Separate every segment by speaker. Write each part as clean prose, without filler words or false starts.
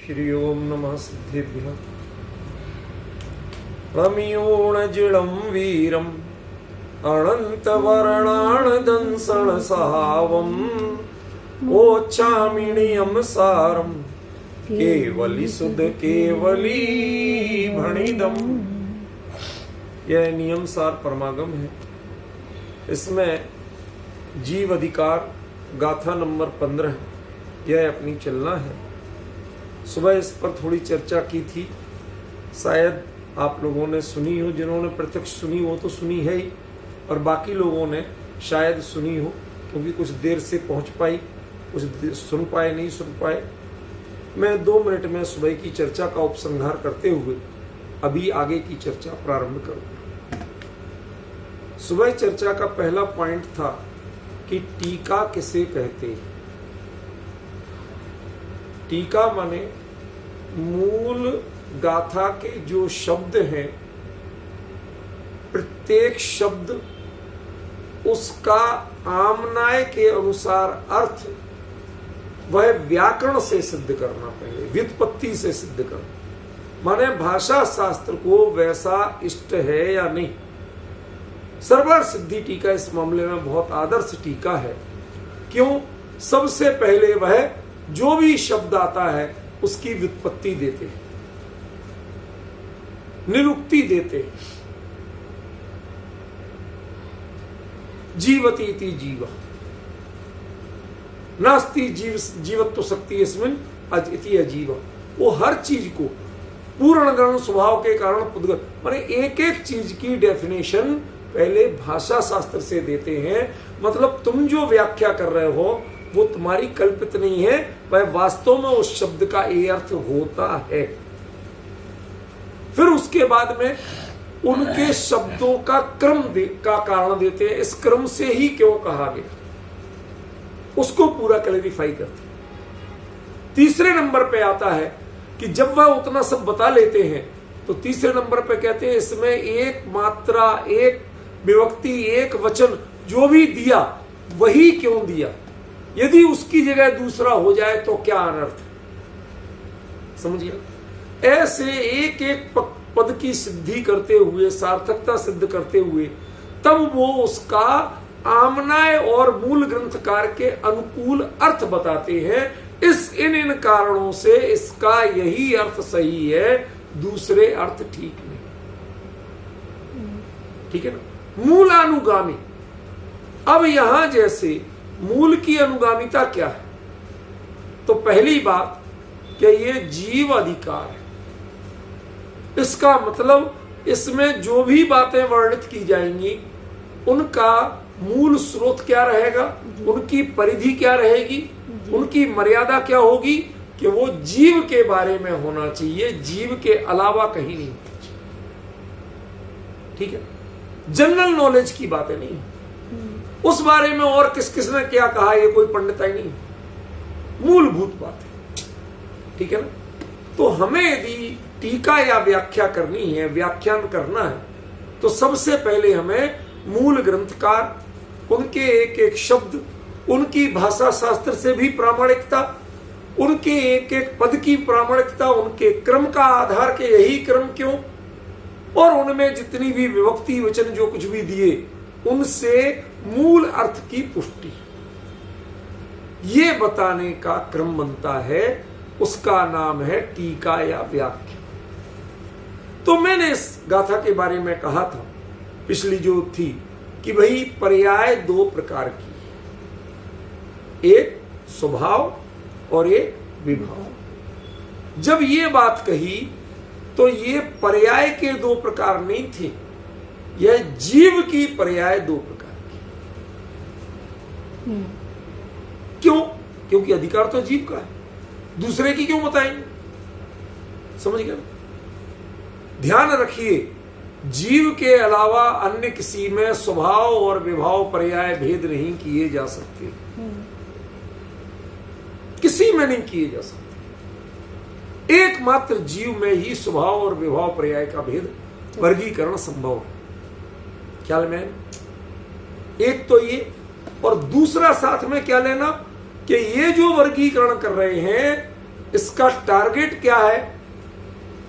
Speaker 1: श्री ओम नमः सिद्धेभ्यः। रम्योणजिलं वीरम् अनन्तवर्णाणदंसणसहावम् ओच्छामिणीयं सारम् केवली सुध केवली भणिदम्। यह नियम सार परमागम है। इसमें जीव अधिकार गाथा नंबर 15 यह अपनी चलना है। सुबह इस पर थोड़ी चर्चा की थी, शायद आप लोगों ने सुनी हो। जिन्होंने प्रत्यक्ष सुनी हो तो सुनी है ही, और बाकी लोगों ने शायद सुनी हो, क्योंकि कुछ देर से पहुंच पाई, कुछ सुन पाए नहीं सुन पाए। मैं 2 मिनट में सुबह की चर्चा का उपसंहार करते हुए अभी आगे की चर्चा प्रारंभ करूंगा। सुबह चर्चा का पहला पॉइंट था कि टीका किसे कहते हैं। टीका माने मूल गाथा के जो शब्द हैं, प्रत्येक शब्द उसका आमनाय के अनुसार अर्थ वह व्याकरण से सिद्ध करना, पहले व्युत्पत्ति से सिद्ध करना। माने भाषा शास्त्र को वैसा इष्ट है या नहीं। सर्वर सिद्धि टीका इस मामले में बहुत आदर्श टीका है। क्यों? सबसे पहले वह जो भी शब्द आता है उसकी व्युत्पत्ति देते हैं, निरुक्ति देते हैं। जीवति इति जीव नास्ति जीवत्व शक्ति इसमें अज इति अजीव। वो हर चीज को पूर्ण गण स्वभाव के कारण पुद्गल, माने एक एक चीज की डेफिनेशन पहले भाषा शास्त्र से देते हैं। मतलब तुम जो व्याख्या कर रहे हो वो तुम्हारी कल्पित नहीं है, वह वास्तव में उस शब्द का ये अर्थ होता है। फिर उसके बाद में उनके शब्दों का क्रम का कारण देते हैं। इस क्रम से ही क्यों कहा गया उसको पूरा क्लैरिफाई करते हैं। तीसरे नंबर पे आता है कि जब वह उतना सब बता लेते हैं तो तीसरे नंबर पे कहते हैं इसमें एक मात्रा, एक विभक्ति, एक वचन जो भी दिया वही क्यों दिया, यदि उसकी जगह दूसरा हो जाए तो क्या अनर्थ। समझिए, ऐसे एक एक पद की सिद्धि करते हुए, सार्थकता सिद्ध करते हुए, तब वो उसका आमनाय और मूल ग्रंथकार के अनुकूल अर्थ बताते हैं। इन कारणों से इसका यही अर्थ सही है, दूसरे अर्थ ठीक नहीं। ठीक है ना? मूलानुगामी। अब यहां जैसे मूल की अनुगामिता क्या है, तो पहली बात कि ये जीव अधिकार है। इसका मतलब इसमें जो भी बातें वर्णित की जाएंगी उनका मूल स्रोत क्या रहेगा, उनकी परिधि क्या रहेगी, उनकी मर्यादा क्या होगी कि वो जीव के बारे में होना चाहिए, जीव के अलावा कहीं नहीं होना चाहिए। ठीक है? जनरल नॉलेज की बातें नहीं, उस बारे में और किस किसने क्या कहा ये कोई पंडिताई नहीं, मूलभूत बात है। ठीक है ना? तो हमें यदि टीका या व्याख्या करनी है, व्याख्यान करना है, तो सबसे पहले हमें मूल ग्रंथकार, उनके एक एक शब्द, उनकी भाषा शास्त्र से भी प्रामाणिकता, उनके एक एक पद की प्रामाणिकता, उनके क्रम का आधार के यही क्रम क्यों, और उनमें जितनी भी विभक्ति वचन जो कुछ भी दिए उनसे मूल अर्थ की पुष्टि, ये बताने का क्रम बनता है। उसका नाम है टीका या व्याख्या। तो मैंने इस गाथा के बारे में कहा था पिछली जो थी कि भाई पर्याय 2 प्रकार की, एक स्वभाव और एक विभाव। जब ये बात कही तो ये पर्याय के 2 प्रकार नहीं थे, यह जीव की पर्याय 2 प्रकार की। क्यों? क्योंकि अधिकार तो जीव का है, दूसरे की क्यों बताएंगे। समझ गए? ध्यान रखिए, जीव के अलावा अन्य किसी में स्वभाव और विभाव पर्याय भेद नहीं किए जा सकते, किसी में नहीं किए जा सकते। एकमात्र जीव में ही स्वभाव और विभाव पर्याय का भेद, वर्गीकरण संभव है। ख्याल में? एक तो ये, और दूसरा साथ में क्या लेना कि ये जो वर्गीकरण कर रहे हैं इसका टारगेट क्या है,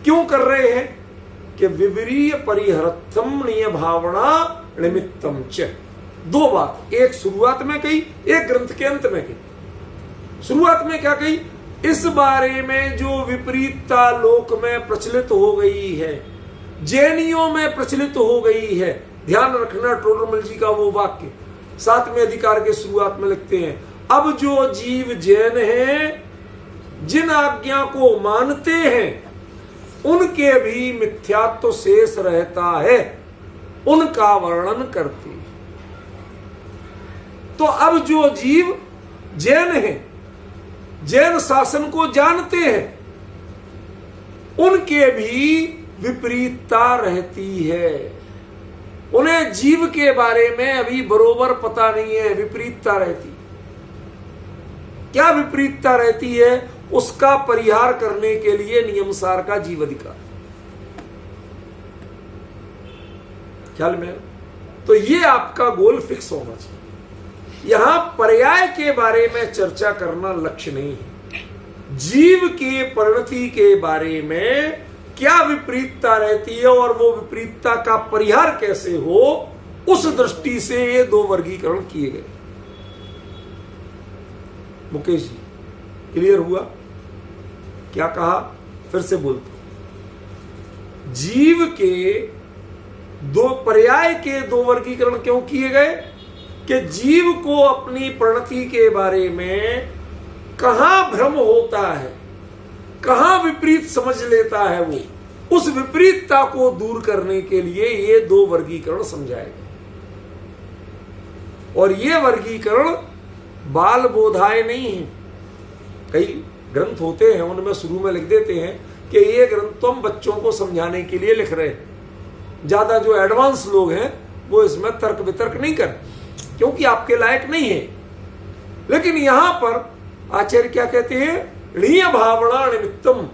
Speaker 1: क्यों कर रहे हैं कि विवरीय परिहरथम निय भावना निमित्तम च। दो बात, एक शुरुआत में कही, एक ग्रंथ के अंत में कही। शुरुआत में क्या कही, इस बारे में जो विपरीतता लोक में प्रचलित हो गई है, जैनियों में प्रचलित हो गई है। ध्यान रखना टोडरमल जी का वो वाक्य 7वें अधिकार के शुरुआत में लिखते हैं, अब जो जीव जैन हैं, जिन आज्ञा को मानते हैं, उनके भी मिथ्यात्व शेष रहता है, उनका वर्णन करते हैं। तो अब जो जीव जैन हैं, जैन शासन को जानते हैं, उनके भी विपरीतता रहती है। उन्हें जीव के बारे में अभी बरोबर पता नहीं है, विपरीतता रहती। क्या विपरीतता रहती है, उसका परिहार करने के लिए नियमसार का जीव अधिकार। ख्याल में? तो ये आपका गोल फिक्स होना चाहिए। यहां पर्याय के बारे में चर्चा करना लक्ष्य नहीं है, जीव के परिणति के बारे में क्या विपरीतता रहती है और वो विपरीतता का परिहार कैसे हो, उस दृष्टि से ये दो वर्गीकरण किए गए। मुकेश जी क्लियर हुआ? क्या कहा, फिर से बोलते। जीव के दो पर्याय के दो वर्गीकरण क्यों किए गए कि जीव को अपनी परिणति के बारे में कहां भ्रम होता है, कहां विपरीत समझ लेता है, वो उस विपरीतता को दूर करने के लिए ये दो वर्गीकरण समझाए गए। और ये वर्गीकरण बाल बोधाय नहीं है। कई ग्रंथ होते हैं उनमें शुरू में लिख देते हैं कि ये ग्रंथ तो हम बच्चों को समझाने के लिए लिख रहे हैं। ज्यादा जो एडवांस लोग हैं वो इसमें तर्क वितर्क नहीं कर, क्योंकि आपके लायक नहीं है। लेकिन यहां पर आचार्य क्या कहते हैं, ऋणीय भावना निमित्तम,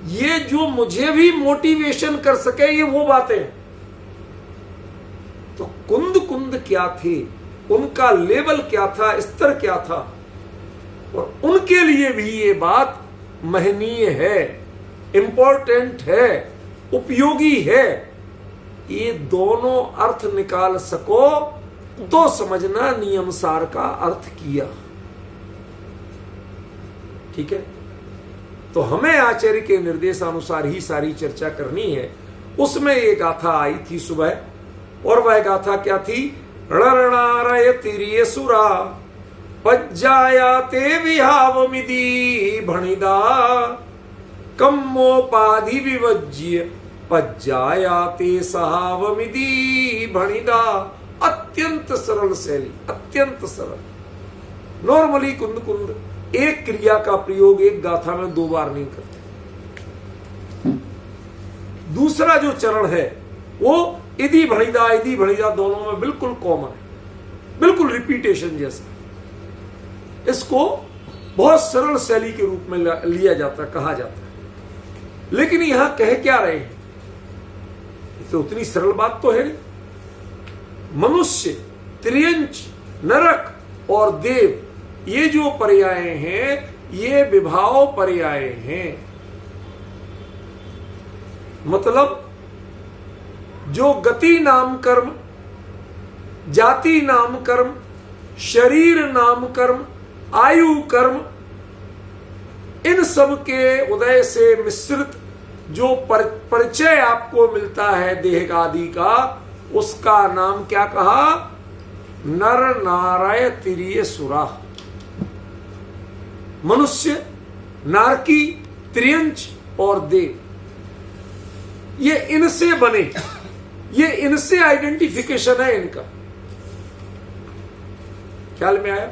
Speaker 1: ये जो मुझे भी मोटिवेशन कर सके, ये वो बातें। तो कुंद कुंद क्या थे, उनका लेवल क्या था, स्तर क्या था, और उनके लिए भी ये बात महनीय है, इंपॉर्टेंट है, उपयोगी है। ये दोनों अर्थ निकाल सको तो समझना नियमसार का अर्थ किया। ठीक है, तो हमें आचार्य के निर्देशानुसार ही सारी चर्चा करनी है। उसमें ये गाथा आई थी सुबह, और वह गाथा क्या थी, रणरणारय तिरिय सुरा पज्जाया ते विहावमिदी भणिदा कम्मोपाधि विवज्य पज्जाया ते सहावमिदी भणिदा। अत्यंत सरल शैली, अत्यंत सरल। नॉर्मली कुंद कुंद एक क्रिया का प्रयोग एक गाथा में दो बार नहीं करते। दूसरा जो चरण है वो इदी भणिदा दोनों में बिल्कुल कॉमन है, बिल्कुल रिपीटेशन जैसा। इसको बहुत सरल शैली के रूप में लिया जाता, कहा जाता है। लेकिन यहां कह क्या रहे हैं, तो उतनी सरल बात तो है नहीं। मनुष्य, त्रियंच, नरक और देव, ये जो पर्याय हैं ये विभाव पर्याय हैं। मतलब जो गति नाम कर्म, जाति नाम कर्म, शरीर नाम कर्म, आयु कर्म, इन सब के उदय से मिश्रित जो परिचय आपको मिलता है देह आदि का, उसका नाम क्या कहा, नर नाराय तिरिय सुरा। मनुष्य, नारकी, त्रियंच और देव, ये इनसे बने, ये इनसे आइडेंटिफिकेशन है इनका। ख्याल में आया?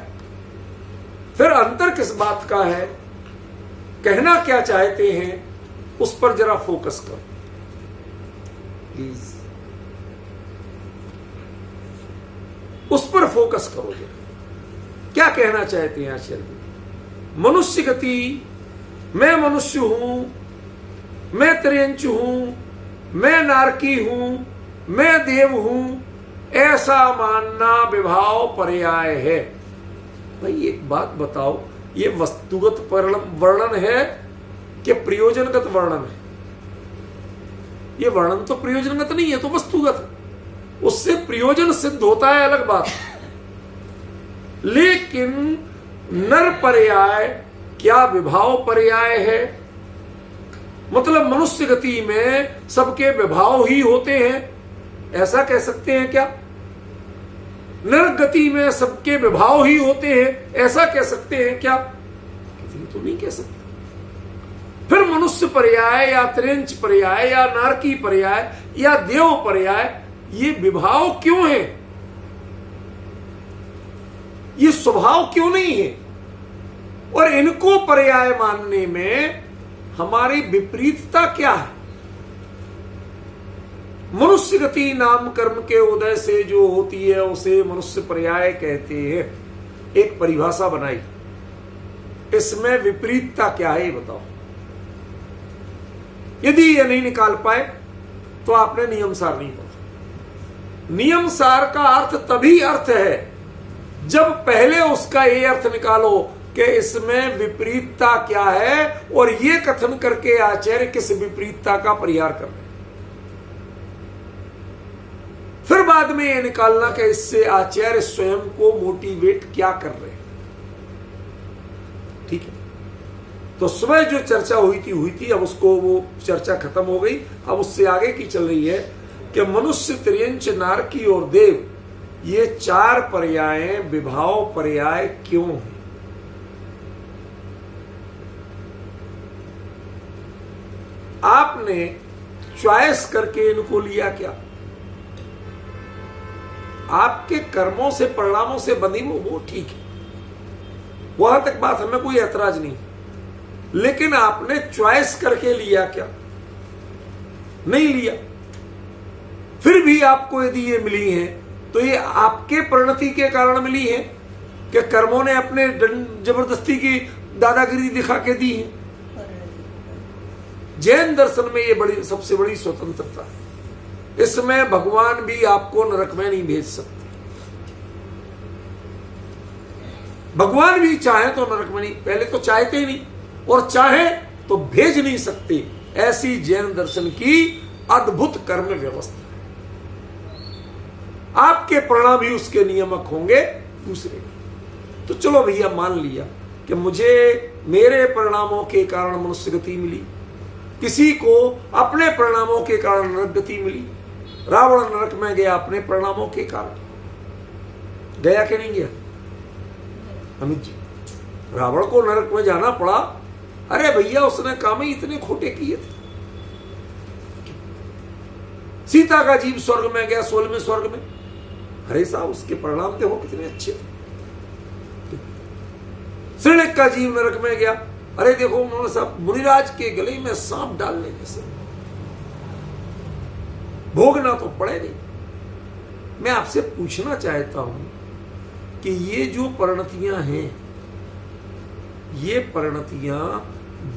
Speaker 1: फिर अंतर किस बात का है, कहना क्या चाहते हैं, उस पर जरा फोकस करो प्लीज, उस पर फोकस करो जरा। क्या कहना चाहते हैं आचार्य? मनुष्य गति, मैं मनुष्य हूं, मैं त्रियंच हूं, मैं नारकी हूं, मैं देव हूं, ऐसा मानना विभाव पर्याय है। भाई एक बात बताओ, ये वस्तुगत वर्णन है कि प्रयोजनगत वर्णन है। ये वर्णन तो प्रयोजनगत नहीं है, तो वस्तुगत, उससे प्रयोजन सिद्ध होता है, अलग बात। लेकिन नर पर्याय क्या विभाव पर्याय है? मतलब मनुष्य गति में सबके विभाव ही होते हैं, ऐसा कह सकते हैं क्या? नर गति में सबके विभाव ही होते हैं, ऐसा कह सकते हैं क्या? तो नहीं कह सकते। फिर मनुष्य पर्याय या त्रिंच पर्याय या नारकी पर्याय या देव पर्याय, ये विभाव क्यों है? ये स्वभाव क्यों नहीं है? और इनको पर्याय मानने में हमारी विपरीतता क्या है? मनुष्य गति नाम कर्म के उदय से जो होती है उसे मनुष्य पर्याय कहते हैं। एक परिभाषा बनाई, इसमें विपरीतता क्या है ये बताओ। यदि ये नहीं निकाल पाए तो आपने नियम सार नहीं पढ़ा। नियम सार का अर्थ तभी अर्थ है जब पहले उसका ये अर्थ निकालो कि इसमें विपरीतता क्या है, और ये कथन करके आचार्य किस विपरीतता का परिहार कर रहे हैं। फिर बाद में ये निकालना कि इससे आचार्य स्वयं को मोटिवेट क्या कर रहे हैं। ठीक है, तो सुबह जो चर्चा हुई थी, अब उसको वो चर्चा खत्म हो गई। अब उससे आगे की चल रही है कि मनुष्य, त्रियंच, नारकी और देव, ये चार पर्याय विभाव पर्याय क्यों हैं? आपने चॉइस करके इनको लिया क्या? आपके कर्मों से, परिणामों से बंधी वो ठीक है, वहां तक बात हमें कोई ऐतराज नहीं, लेकिन आपने चॉइस करके लिया क्या? नहीं लिया। फिर भी आपको यदि ये मिली है तो ये आपके परिणति के कारण मिली है कि कर्मों ने अपने जबरदस्ती की दादागिरी दिखा के दी है। जैन दर्शन में ये बड़ी, सबसे बड़ी स्वतंत्रता है। इसमें भगवान भी आपको नरक में नहीं भेज सकते। भगवान भी चाहे तो नरक में नहीं, पहले तो चाहते ही नहीं, और चाहे तो भेज नहीं सकते। ऐसी जैन दर्शन की अद्भुत कर्म व्यवस्था है। आपके परिणाम ही उसके नियामक होंगे दूसरे। तो चलो भैया, मान लिया कि मुझे मेरे परिणामों के कारण मनुष्य गति मिली, किसी को अपने परिणामों के कारण नरक गति मिली। रावण नरक में गया अपने परिणामों के कारण, गया कि नहीं गया अमित जी? रावण को नरक में जाना पड़ा। अरे भैया, उसने काम ही इतने खोटे किए थे। सीता का जीव स्वर्ग में गया, 16वें स्वर्ग में। अरे साहब, उसके परिणाम देखो कितने अच्छे थे। श्रेणिक का जीव नरक में गया। अरे देखो, उन्होंने सब मुनिराज के गले में सांप डाल लेने से भोगना तो पड़े नहीं। मैं आपसे पूछना चाहता हूं कि ये जो परिणतियां हैं, ये परिणतियां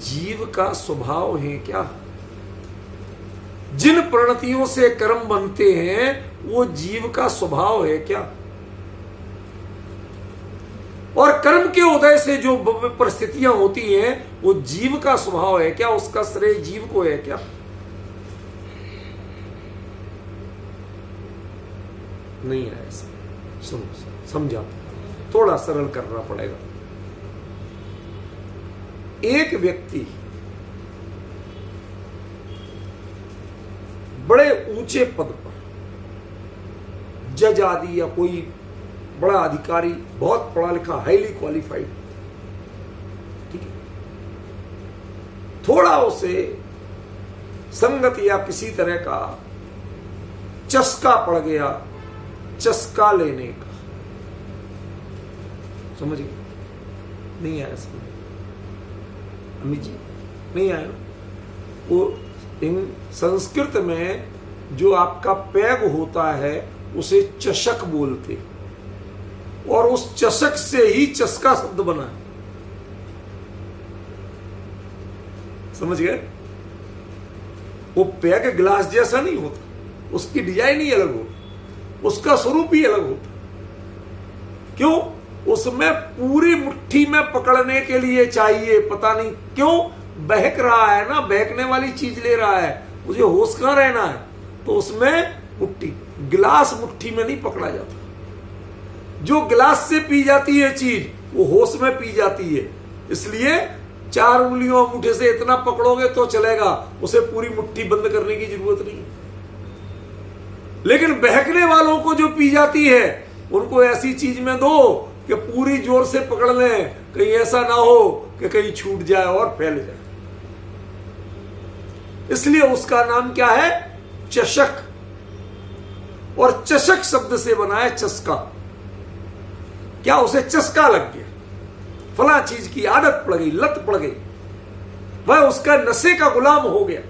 Speaker 1: जीव का स्वभाव है क्या? जिन परिणतियों से कर्म बनते हैं वो जीव का स्वभाव है क्या? और कर्म के उदय से जो परिस्थितियां होती हैं वो जीव का स्वभाव है क्या? उसका श्रेय जीव को है क्या? नहीं है ऐसा। सुनो, समझा, थोड़ा सरल करना पड़ेगा। एक व्यक्ति बड़े ऊंचे पद पर, जज आदि या कोई बड़ा अधिकारी, बहुत पढ़ा लिखा, हाईली क्वालिफाइड, ठीक है, थोड़ा उसे संगत या किसी तरह का चस्का पड़ गया, चस्का लेने का, समझ गए? नहीं आया समझ अमित जी? नहीं आया। वो इन संस्कृत में जो आपका पैग होता है उसे चषक बोलते, और उस चषक से ही चस्का शब्द बना है। समझ गए? वो पैग गिलास जैसा नहीं होता, उसकी डिजाइन ही अलग होती, उसका स्वरूप ही अलग होता। क्यों? उसमें पूरी मुट्ठी में पकड़ने के लिए चाहिए, पता नहीं क्यों, बहक रहा है ना, बहकने वाली चीज ले रहा है, मुझे होश कहां रहना है, तो उसमें मुट्ठी, गिलास मुट्ठी में नहीं पकड़ा जाता। जो गिलास से पी जाती है चीज वो होश में पी जाती है। इसलिए 4 उंगलियों अंगूठे से इतना पकड़ोगे तो चलेगा, उसे पूरी मुट्ठी बंद करने की जरूरत नहीं। लेकिन बहकने वालों को जो पी जाती है उनको ऐसी चीज में दो कि पूरी जोर से पकड़ लें, कहीं ऐसा ना हो कि कहीं छूट जाए और फैल जाए। इसलिए उसका नाम क्या है? चषक। और चषक शब्द से बना है चस्का। क्या उसे चस्का लग गया, फला चीज की आदत पड़ गई, लत पड़ गई, वह उसका नशे का गुलाम हो गया।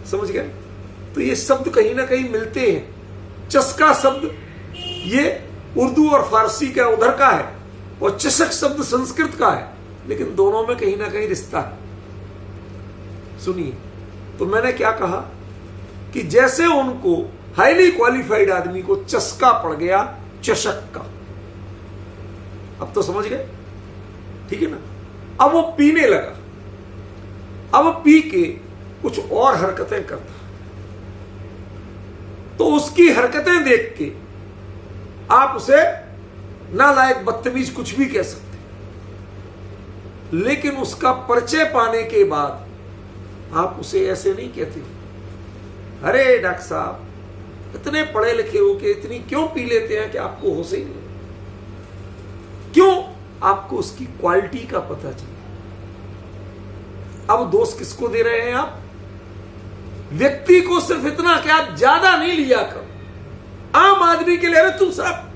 Speaker 1: समझ गए? तो ये शब्द कहीं ना कहीं मिलते हैं। चस्का शब्द ये उर्दू और फारसी का उधर का है, और चषक शब्द संस्कृत का है, लेकिन दोनों में कहीं ना कहीं रिश्ता है। सुनिए, तो मैंने क्या कहा कि जैसे उनको हाईली क्वालिफाइड आदमी को चस्का पड़ गया चषक का। अब तो समझ गए, ठीक है ना? अब वो पीने लगा, अब पी के कुछ और हरकतें करता, तो उसकी हरकतें देख के आप उसे नालायक, बदतमीज कुछ भी कह सकते, लेकिन उसका परिचय पाने के बाद आप उसे ऐसे नहीं कहते, अरे डॉक्टर साहब इतने पढ़े लिखे हो के इतनी क्यों पी लेते हैं कि आपको होश ही नहीं। क्यों? आपको उसकी क्वालिटी का पता चले। अब दोष किसको दे रहे हैं आप? व्यक्ति को सिर्फ इतना कि आप ज्यादा नहीं लिया करो, आम आदमी के ले रहे तुम साहब।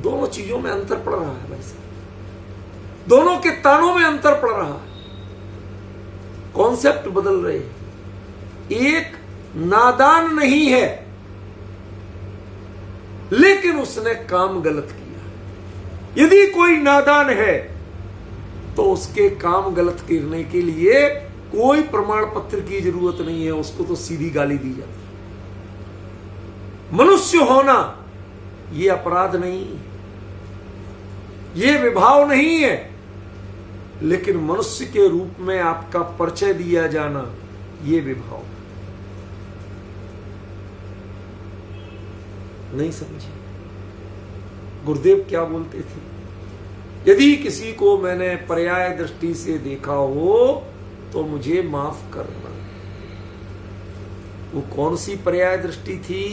Speaker 1: दोनों चीजों में अंतर पड़ रहा है भाई साहब, दोनों के तानों में अंतर पड़ रहा है, कॉन्सेप्ट बदल रहे हैं। एक नादान नहीं है, लेकिन उसने काम गलत किया। यदि कोई नादान है तो उसके काम गलत करने के लिए कोई प्रमाण पत्र की जरूरत नहीं है, उसको तो सीधी गाली दी जाती है। मनुष्य होना यह अपराध नहीं है, यह विभाव नहीं है, लेकिन मनुष्य के रूप में आपका परिचय दिया जाना यह विभाव। नहीं समझे? गुरुदेव क्या बोलते थे? यदि किसी को मैंने पर्याय दृष्टि से देखा हो तो मुझे माफ करना। वो कौन सी पर्याय दृष्टि थी?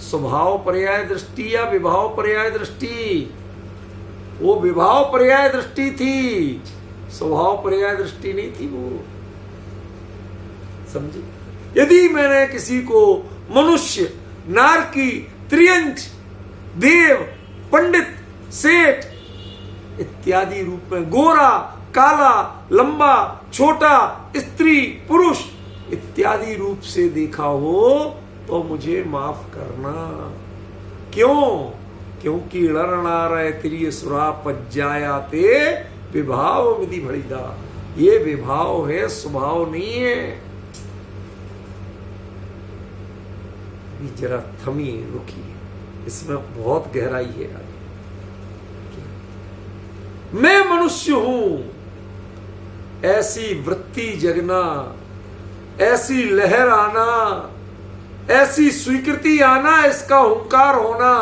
Speaker 1: स्वभाव पर्याय दृष्टि या विभाव पर्याय दृष्टि? वो विभाव पर्याय दृष्टि थी, स्वभाव पर्याय दृष्टि नहीं थी वो। समझे? यदि मैंने किसी को मनुष्य, नारकी, त्रियंच, देव, पंडित, सेठ इत्यादि रूप में, गोरा, काला, लंबा, छोटा, स्त्री, पुरुष इत्यादि रूप से देखा हो तो मुझे माफ करना। क्यों? क्योंकि लड़नार त्रिय सुरा पज्जायाते विभाव विधि भड़ीदा। ये विभाव है, स्वभाव नहीं है। जरा थमिए, रुकिए, इसमें बहुत गहराई है। मैं मनुष्य हूं, ऐसी वृत्ति जगना, ऐसी लहर आना, ऐसी स्वीकृति आना, इसका हुंकार होना,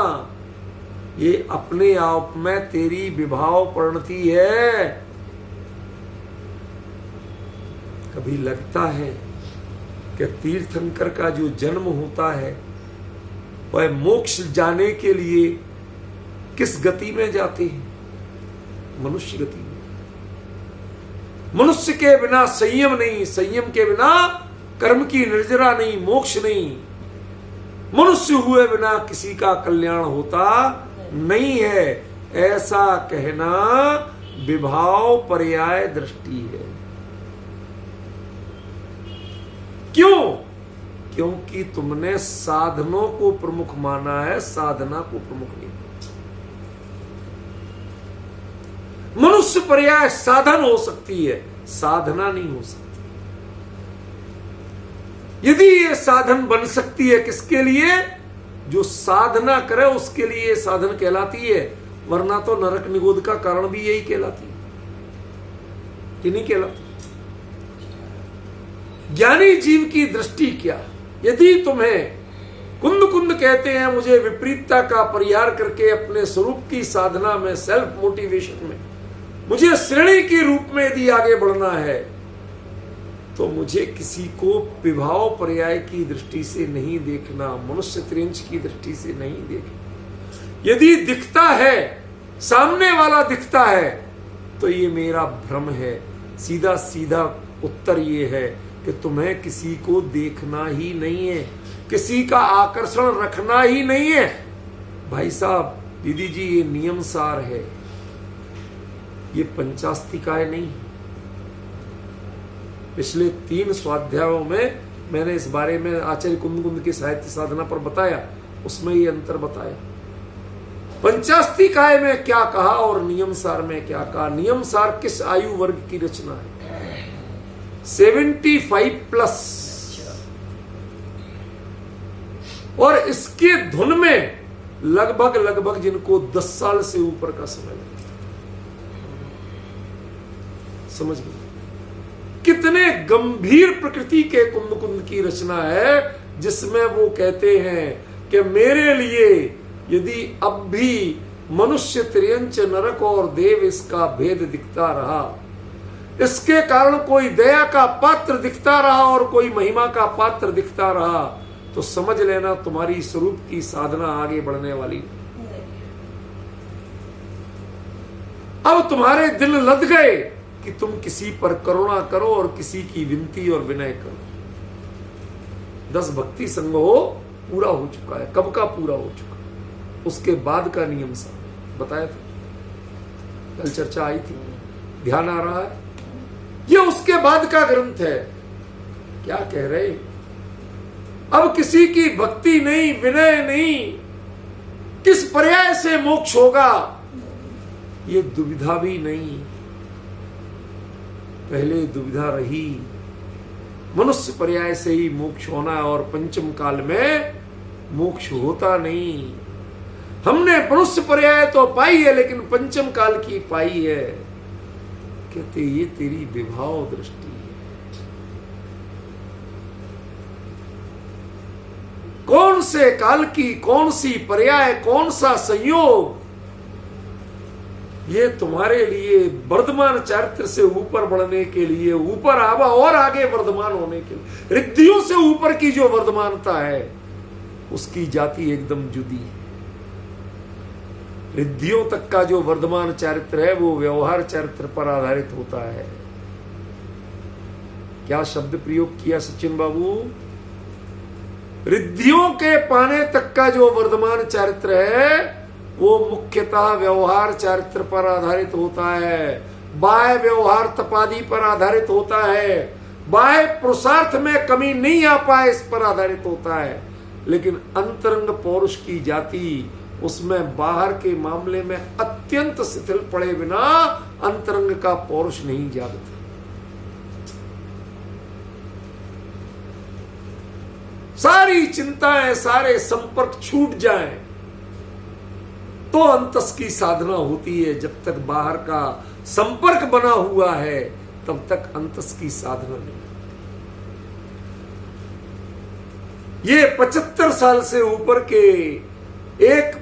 Speaker 1: ये अपने आप में तेरी विभाव परिणति है। कभी लगता है कि तीर्थंकर का जो जन्म होता है वह मोक्ष जाने के लिए किस गति में जाते हैं? मनुष्य गति में। मनुष्य के बिना संयम नहीं, संयम के बिना कर्म की निर्जरा नहीं, मोक्ष नहीं। मनुष्य हुए बिना किसी का कल्याण होता नहीं है, ऐसा कहना विभाव पर्याय दृष्टि है। क्यों? क्योंकि तुमने साधनों को प्रमुख माना है, साधना को प्रमुख नहीं। मनुष्य पर्याय साधन हो सकती है, साधना नहीं हो सकती। यदि ये साधन बन सकती है किसके लिए? जो साधना करे उसके लिए ये साधन कहलाती है, वरना तो नरक निगोद का कारण भी यही कहलाती है कि नहीं कहलाती? ज्ञानी जीव की दृष्टि क्या? यदि तुम्हें कुंद कुंद कहते हैं मुझे विपरीतता का परिहार करके अपने स्वरूप की साधना में, सेल्फ मोटिवेशन में, मुझे श्रेणी के रूप में यदि आगे बढ़ना है तो मुझे किसी को विभाव पर्याय की दृष्टि से नहीं देखना, मनुष्य त्रिंच की दृष्टि से नहीं देखना। यदि दिखता है, सामने वाला दिखता है, तो ये मेरा भ्रम है। सीधा सीधा उत्तर ये है कि तुम्हें किसी को देखना ही नहीं है, किसी का आकर्षण रखना ही नहीं है। भाई साहब, दीदी जी, ये नियम सार है, ये पंचास्तिकाय नहीं। पिछले 3 स्वाध्यायों में मैंने इस बारे में आचार्य कुंद कुंद की साहित्य साधना पर बताया, उसमें ये अंतर बताया। पंचास्तिकाय में क्या कहा और नियम सार में क्या कहा। नियम सार किस आयु वर्ग की रचना है? 75+। और इसके धुन में लगभग जिनको 10 साल से ऊपर का समय लगता। समझ गए कितने गंभीर प्रकृति के कुंद कुंद की रचना है, जिसमें वो कहते हैं कि मेरे लिए यदि अब भी मनुष्य, त्रियंच, नरक और देव इसका भेद दिखता रहा, इसके कारण कोई दया का पात्र दिखता रहा और कोई महिमा का पात्र दिखता रहा, तो समझ लेना तुम्हारी स्वरूप की साधना आगे बढ़ने वाली। अब तुम्हारे दिल लद गए कि तुम किसी पर करुणा करो और किसी की विनती और विनय करो। 10 भक्ति संग हो पूरा हो चुका है। कब का पूरा हो चुका? उसके बाद का नियम सा बताया था, कल चर्चा आई थी, ध्यान आ रहा है? ये उसके बाद का ग्रंथ है। क्या कह रहे? अब किसी की भक्ति नहीं, विनय नहीं, किस पर्याय से मोक्ष होगा ये दुविधा भी नहीं। पहले दुविधा रही, मनुष्य पर्याय से ही मोक्ष होना है और पंचम काल में मोक्ष होता नहीं। हमने मनुष्य पर्याय तो पाई है, लेकिन पंचम काल की पाई है। कहते ये तेरी विभाव दृष्टि है। कौन से काल की, कौन सी पर्याय, कौन सा संयोग, ये तुम्हारे लिए वर्धमान चारित्र से ऊपर बढ़ने के लिए, ऊपर आवा और आगे वर्धमान होने के लिए, रिद्धियों से ऊपर की जो वर्धमानता है उसकी जाति एकदम जुदी है। रिद्धियों तक का जो वर्धमान चारित्र है वो व्यवहार चारित्र पर आधारित होता है। क्या शब्द प्रयोग किया सचिन बाबू? रिद्धियों के पाने तक का जो वर्धमान चारित्र है वो मुख्यतः व्यवहार चारित्र पर आधारित होता है, बाह्य व्यवहार तपादि पर आधारित होता है, बाह्य पुरुषार्थ में कमी नहीं आ पाए इस पर आधारित होता है। लेकिन अंतरंग पौरुष की जाति, उसमें बाहर के मामले में अत्यंत शिथिल पड़े बिना अंतरंग का पौरुष नहीं जागता। सारी चिंताएं, सारे संपर्क छूट जाएं तो अंतस की साधना होती है। जब तक बाहर का संपर्क बना हुआ है तब तक अंतस की साधना नहीं। ये 75 साल से ऊपर के एक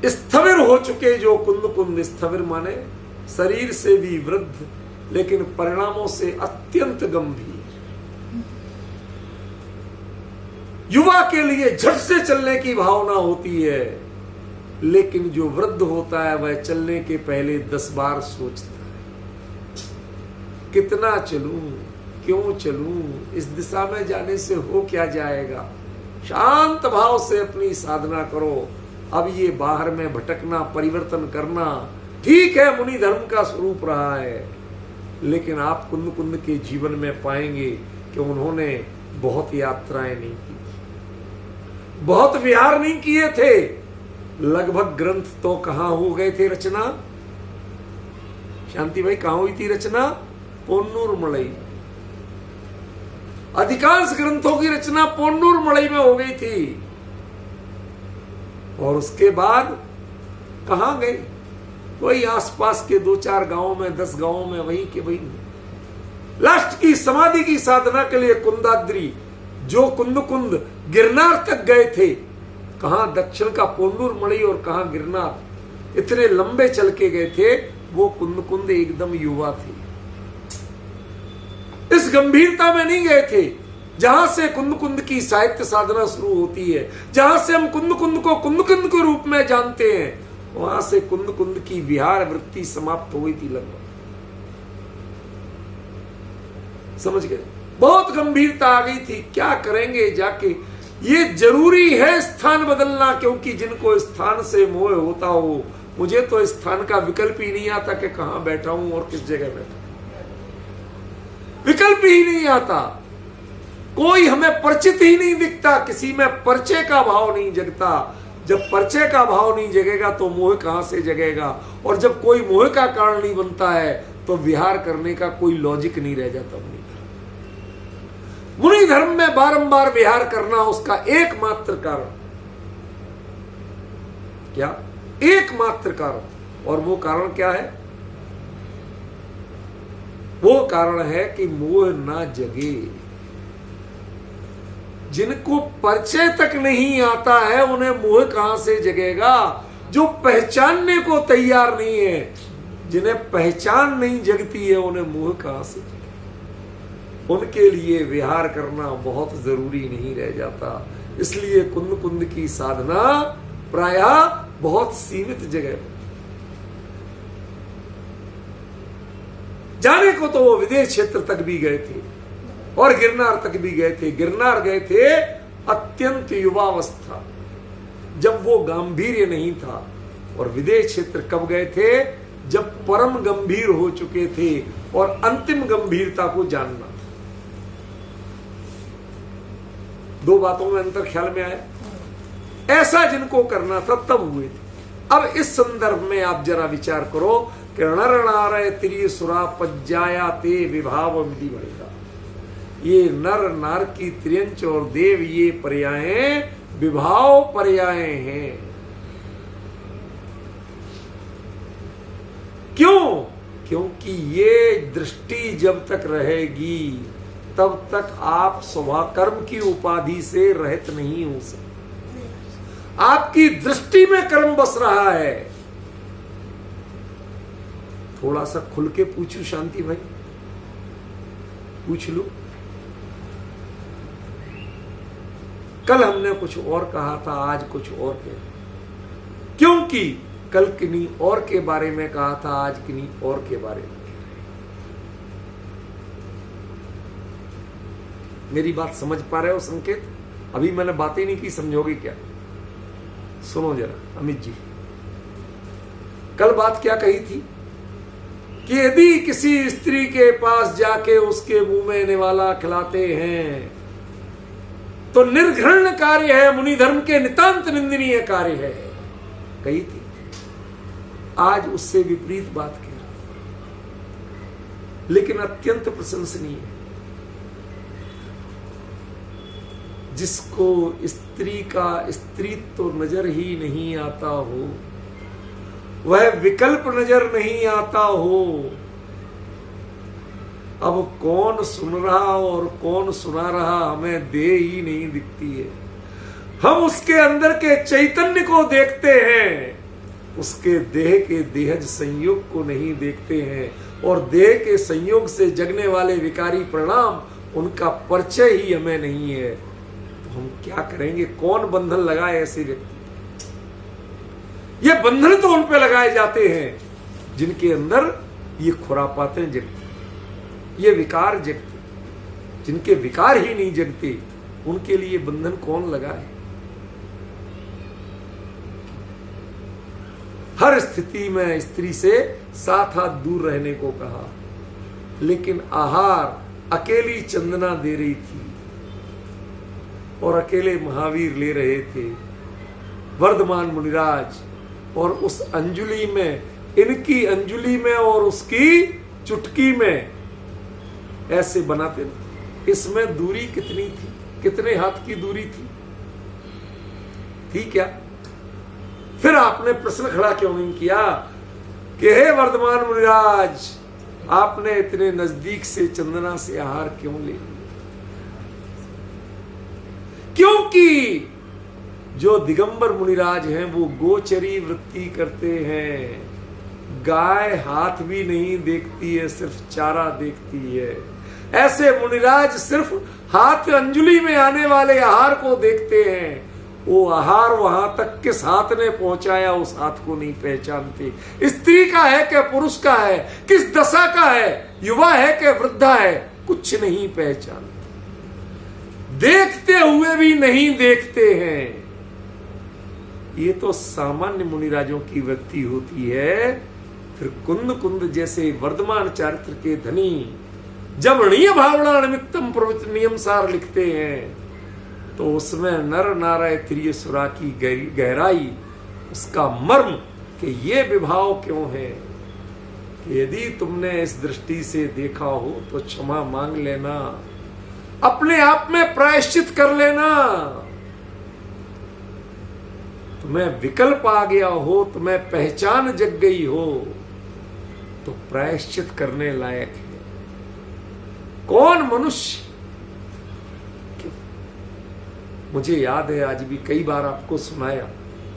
Speaker 1: स्थविर हो चुके जो कुंद कुंद, स्थविर माने शरीर से भी वृद्ध लेकिन परिणामों से अत्यंत गंभीर, युवा के लिए झट से चलने की भावना होती है, लेकिन जो वृद्ध होता है वह चलने के पहले 10 बार सोचता है, कितना चलूं, क्यों चलूं, इस दिशा में जाने से हो क्या जाएगा। शांत भाव से अपनी साधना करो। अब ये बाहर में भटकना, परिवर्तन करना ठीक है, मुनि धर्म का स्वरूप रहा है, लेकिन आप कुंद कुंद के जीवन में पाएंगे कि उन्होंने बहुत यात्राएं नहीं की, बहुत विहार नहीं किए थे। लगभग ग्रंथ तो कहां हो गए थे रचना? शांति भाई, कहां हुई थी रचना? पोन्नूर मलई। अधिकांश ग्रंथों की रचना पोन्नूर मलई में हो गई थी। और उसके बाद कहां गए? वही आसपास के 2-4 गांवों में, 10 गांवों में, वही के वही। लास्ट की समाधि की साधना के लिए कुंदाद्री, जो कुंद कुंद गिरनार तक गए थे, कहां दक्षिण का पोंडूर मणि और कहां गिरनार, इतने लंबे चल के गए थे, वो कुंद कुंद एकदम युवा थे। इस गंभीरता में नहीं गए थे जहां से कुंद कुंद की साहित्य साधना शुरू होती है, जहां से हम कुंद कुंद को कुंद कुंद के रूप में जानते हैं, वहां से कुंद कुंद की विहार वृत्ति समाप्त हो गई थी लगभग। समझ गए? बहुत गंभीरता आ गई थी। क्या करेंगे जाके? ये जरूरी है स्थान बदलना, क्योंकि जिनको स्थान से मोह होता हो, मुझे तो स्थान का विकल्प ही नहीं आता कि कहां बैठा हूं और किस जगह बैठा, विकल्प ही नहीं आता। कोई हमें परिचित ही नहीं दिखता, किसी में परिचय का भाव नहीं जगता। जब परिचय का भाव नहीं जगेगा तो मोह कहां से जगेगा? और जब कोई मोह का कारण नहीं बनता है तो विहार करने का कोई लॉजिक नहीं रह जाता। मुनि धर्म में बारंबार विहार करना उसका एकमात्र कारण, क्या? एकमात्र कारण। और वो कारण क्या है? वो कारण है कि मोह ना जगे। जिनको परिचय तक नहीं आता है उन्हें मोह कहां से जगेगा? जो पहचानने को तैयार नहीं है, जिन्हें पहचान नहीं जगती है, उन्हें मोह कहां से जगेगा? उनके लिए विहार करना बहुत जरूरी नहीं रह जाता। इसलिए कुंद कुंद की साधना प्रायः बहुत सीमित जगह। जाने को तो वो विदेश क्षेत्र तक भी गए थे और गिरनार तक भी गए थे। गिरनार गए थे अत्यंत युवावस्था, जब वो गांभीर्य नहीं था। और विदेश क्षेत्र कब गए थे? जब परम गंभीर हो चुके थे और अंतिम गंभीरता को जानना। दो बातों में अंतर ख्याल में आया? ऐसा जिनको करना था तब हुए थे। अब इस संदर्भ में आप जरा विचार करो कि नर नारय त्रियसुरा पज्जाया ते विभाव विधि बढ़ेगा। ये नर नार की त्रियंच और देव ये पर्याय विभाव पर्याय हैं। क्यों? क्योंकि ये दृष्टि जब तक रहेगी तब तक आप स्वभाव कर्म की उपाधि से रहित नहीं हो सकते। आपकी दृष्टि में कर्म बस रहा है। थोड़ा सा खुल के पूछू शांति भाई, पूछ लो। कल हमने कुछ और कहा था, आज कुछ और कह, क्योंकि कल किन्हीं और के बारे में कहा था, आज किन्हीं और के बारे में। मेरी बात समझ पा रहे हो संकेत? अभी मैंने बातें नहीं की, समझोगे क्या? सुनो जरा अमित जी, कल बात क्या कही थी कि यदि किसी स्त्री के पास जाके उसके मुंह में निवाला खिलाते हैं तो निर्घृण कार्य है, मुनि धर्म के नितांत निंदनीय कार्य है, कही थी। आज उससे विपरीत बात कह रहा, लेकिन अत्यंत प्रशंसनीय है। जिसको स्त्री का स्त्रीत्व तो नजर ही नहीं आता हो, वह विकल्प नजर नहीं आता हो, अब कौन सुन रहा और कौन सुना रहा हमें देह ही नहीं दिखती है। हम उसके अंदर के चैतन्य को देखते हैं, उसके देह के देहज संयोग को नहीं देखते हैं। और देह के संयोग से जगने वाले विकारी परिणाम, उनका परिचय ही हमें नहीं है। तो हम क्या करेंगे? कौन बंधन लगाए ऐसे व्यक्ति? ये बंधन तो उन पे लगाए जाते हैं जिनके अंदर ये खुरापातें जगती, ये विकार जगते। जिनके विकार ही नहीं जगते उनके लिए बंधन कौन लगाए? हर स्थिति में स्त्री से 7 हाथ दूर रहने को कहा, लेकिन आहार अकेली चंदना दे रही थी और अकेले महावीर ले रहे थे। वर्धमान मुनिराज और उस अंजुलि में, इनकी अंजुलि में और उसकी चुटकी में ऐसे बनाते, इसमें दूरी कितनी थी? कितने हाथ की दूरी थी? थी क्या? फिर आपने प्रश्न खड़ा क्यों नहीं किया कि हे वर्धमान मुनिराज, आपने इतने नजदीक से चंदना से आहार क्यों ले लिया? क्योंकि जो दिगंबर मुनिराज हैं वो गोचरी वृत्ति करते हैं। गाय हाथ भी नहीं देखती है, सिर्फ चारा देखती है। ऐसे मुनिराज सिर्फ हाथ अंजलि में आने वाले आहार को देखते हैं। वो आहार वहां तक किस हाथ ने पहुंचाया उस हाथ को नहीं पहचानते। स्त्री का है कि पुरुष का है, किस दशा का है, युवा है कि वृद्धा है, कुछ नहीं पहचानते। देखते हुए भी नहीं देखते हैं। ये तो सामान्य मुनिराजों की वृत्ति होती है। फिर कुंद कुंद जैसे वर्धमान चारित्र के धनी जमणीय भावना निमित्तम प्रवृत्ति नियम सार लिखते हैं, तो उसमें नर नाराय त्रिय सुरा की गहराई, उसका मर्म कि ये विभाव क्यों है, कि यदि तुमने इस दृष्टि से देखा हो तो क्षमा मांग लेना, अपने आप में प्रायश्चित कर लेना। तुम्हें विकल्प आ गया हो, तुम्हें पहचान जग गई हो, तो प्रायश्चित करने लायक है। कौन मनुष्य, मुझे याद है आज भी कई बार आपको सुनाया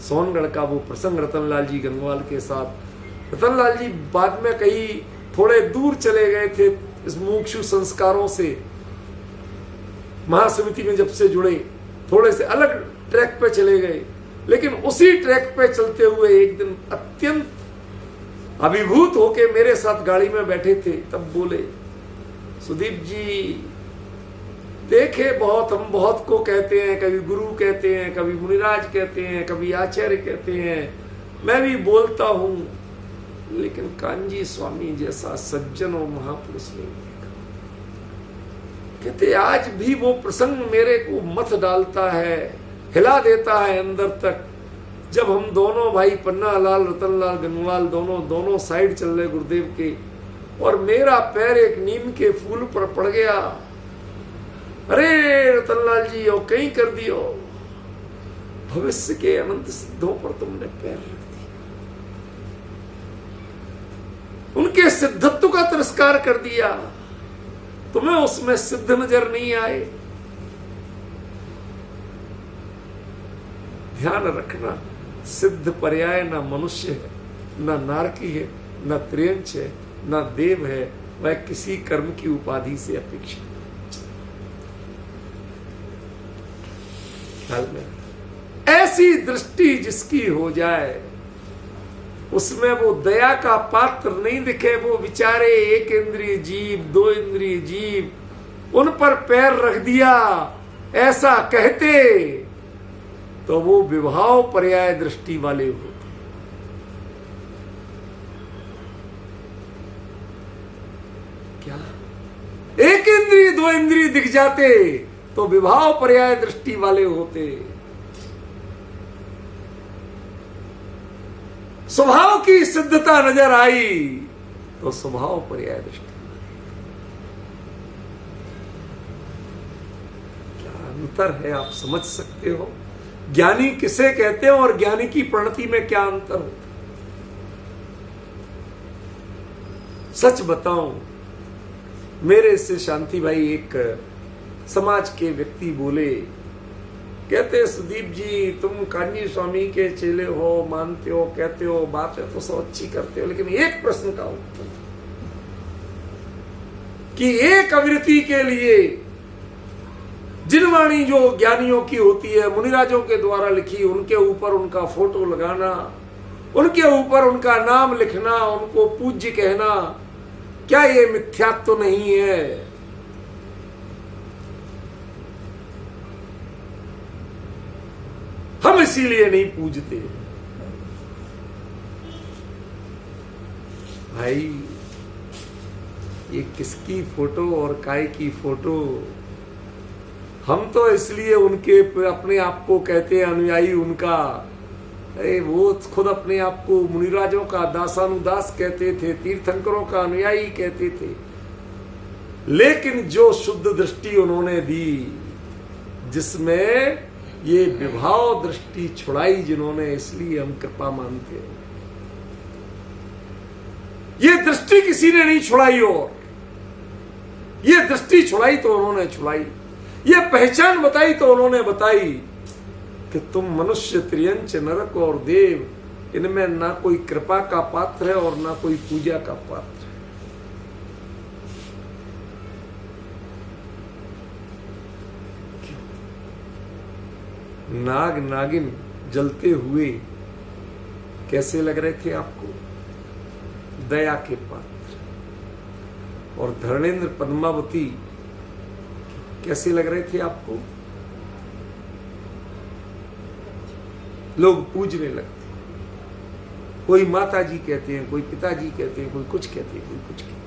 Speaker 1: सोनगढ़ का वो प्रसंग रतनलाल जी गंगवाल के साथ। रतनलाल जी बाद में कहीं थोड़े दूर चले गए थे इस मुमुक्षु संस्कारों से, महासमिति में जब से जुड़े थोड़े से अलग ट्रैक पे चले गए, लेकिन उसी ट्रैक पे चलते हुए एक दिन अत्यंत अभिभूत होके मेरे साथ गाड़ी में बैठे थे। तब बोले, सुदीप जी देखे बहुत, हम बहुत को कहते हैं, कभी गुरु कहते हैं, कभी मुनिराज कहते हैं, कभी आचार्य कहते हैं, मैं भी बोलता हूं, लेकिन कांजी स्वामी जैसा सज्जन और महापुरुष नहीं देखा। कहते आज भी वो प्रसंग मेरे को मत डालता है, हिला देता है अंदर तक। जब हम दोनों भाई पन्नालाल रतनलाल गंगवाल दोनों साइड चल रहे गुरुदेव के, और मेरा पैर एक नीम के फूल पर पड़ गया। अरे रतनलाल जी ओ कहीं कर दियो, भविष्य के अनंत सिद्धों पर तुमने पैर रख दिया, उनके सिद्धत्व का तिरस्कार कर दिया, तुम्हें उसमें सिद्ध नजर नहीं आए। ध्यान रखना, सिद्ध पर्याय न मनुष्य है, न नारकी है, न त्रियंच है, न देव है, वह किसी कर्म की उपाधि से अपेक्षा। ख्याल में ऐसी दृष्टि जिसकी हो जाए, उसमें वो दया का पात्र नहीं दिखे, वो विचारे एक इंद्रिय जीव, दो इंद्रिय जीव, उन पर पैर रख दिया, ऐसा कहते तो वो विभाव पर्याय दृष्टि वाले होते। क्या एक इंद्रिय दो इंद्रिय दिख जाते तो विभाव पर्याय दृष्टि वाले होते। स्वभाव की सिद्धता नजर आई तो स्वभाव पर्याय दृष्टि। क्या अंतर है आप समझ सकते हो? ज्ञानी किसे कहते हैं और ज्ञानी की प्रणति में क्या अंतर होता? सच बताऊं, मेरे से शांति भाई एक समाज के व्यक्ति बोले, कहते सुदीप जी तुम कांजी स्वामी के चेले हो, मानते हो, कहते हो, बात है तो सब अच्छी करते हो, लेकिन एक प्रश्न का उत्तर कि एक अविरति के लिए जिनवाणी जो ज्ञानियों की होती है, मुनिराजों के द्वारा लिखी, उनके ऊपर उनका फोटो लगाना, उनके ऊपर उनका नाम लिखना, उनको पूज्य कहना, क्या ये मिथ्यात्व तो नहीं है? हम इसीलिए नहीं पूजते। भाई ये किसकी फोटो और काय की फोटो? हम तो इसलिए उनके अपने आप को कहते हैं अनुयायी उनका। अरे वो खुद अपने आप को मुनिराजों का दासानुदास कहते थे, तीर्थंकरों का अनुयायी कहते थे, लेकिन जो शुद्ध दृष्टि उन्होंने दी, जिसमें ये विभाव दृष्टि छुड़ाई जिन्होंने, इसलिए हम कृपा मानते हैं। ये दृष्टि किसी ने नहीं छुड़ाई, और ये दृष्टि छुड़ाई तो उन्होंने छुड़ाई, ये पहचान बताई तो उन्होंने बताई कि तुम मनुष्य, त्रियंच, नरक और देव, इनमें ना कोई कृपा का पात्र है और ना कोई पूजा का पात्र है। नाग नागिन जलते हुए कैसे लग रहे थे आपको? दया के पात्र। और धर्मेंद्र, पद्मावती कैसे लग रहे थे आपको? लोग पूजने लगते, कोई माता जी कहते हैं, कोई पिताजी कहते हैं, कोई कुछ कहते हैं, कोई कुछ कहते हैं।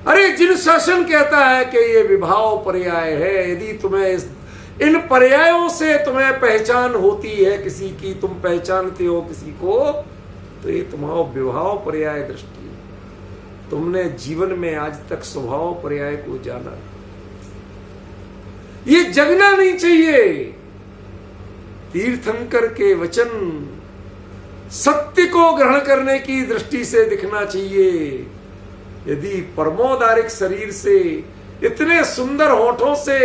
Speaker 1: अरे जिन शासन कहता है कि ये विभाव पर्याय है, यदि तुम्हें इन पर्यायों से तुम्हें पहचान होती है किसी की, तुम पहचानते हो किसी को, तो ये तुम्हारा विभाव पर्याय दृष्टि है। तुमने जीवन में आज तक स्वभाव पर्याय को जाना, ये जगना नहीं चाहिए। तीर्थंकर के वचन सत्य को ग्रहण करने की दृष्टि से दिखना चाहिए। यदि परमोदारिक शरीर से, इतने सुंदर होठों से,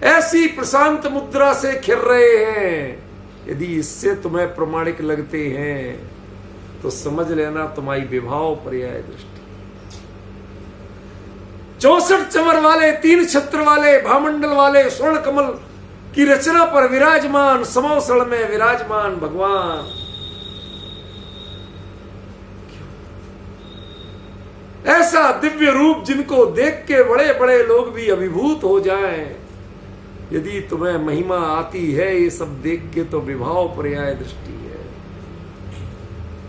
Speaker 1: ऐसी प्रशांत मुद्रा से खिल रहे हैं, यदि इससे तुम्हें प्रमाणिक लगते हैं तो समझ लेना तुम्हारी विभाव पर्याय दृष्टि। 64 चमर वाले, 3 छत्र वाले, भामंडल वाले, स्वर्ण कमल की रचना पर विराजमान, समोसण में विराजमान भगवान, ऐसा दिव्य रूप जिनको देख के बड़े बड़े लोग भी अभिभूत हो जाएं। यदि तुम्हें महिमा आती है ये सब देख के, तो विभाव पर्याय दृष्टि है।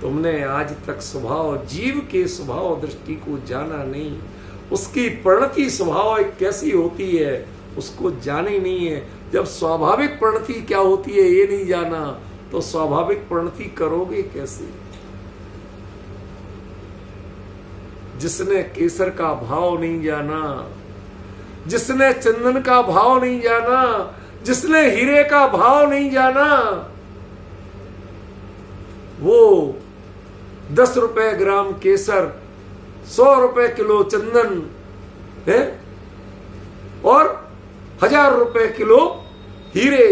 Speaker 1: तुमने आज तक स्वभाव, जीव के स्वभाव दृष्टि को जाना नहीं, उसकी परिणति स्वभाव कैसी होती है उसको जाना ही नहीं है। जब स्वाभाविक परिणति क्या होती है ये नहीं जाना, तो स्वाभाविक परिणति करोगे कैसे? जिसने केसर का भाव नहीं जाना, जिसने चंदन का भाव नहीं जाना, जिसने हीरे का भाव नहीं जाना, वो 10 रुपए ग्राम केसर, 100 रुपए किलो चंदन है और 1000 रुपए किलो हीरे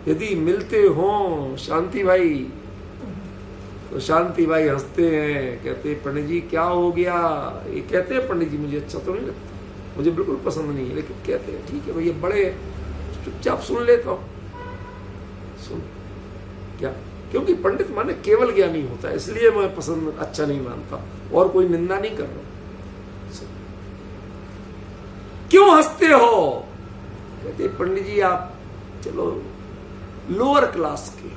Speaker 1: यदि मिलते हों शांति भाई, तो शांति भाई हंसते हैं, कहते पंडित जी क्या हो गया? ये कहते हैं पंडित जी मुझे अच्छा तो नहीं लगता, मुझे बिल्कुल पसंद नहीं है, लेकिन कहते हैं ठीक है भैया, बड़े चुपचाप सुन लेता हूं। सुन क्या? क्योंकि पंडित माने केवल ज्ञानी होता है, इसलिए मैं पसंद अच्छा नहीं मानता और कोई निंदा नहीं कर रहा। क्यों हंसते हो? कहते पंडित जी आप चलो लोअर क्लास के हो,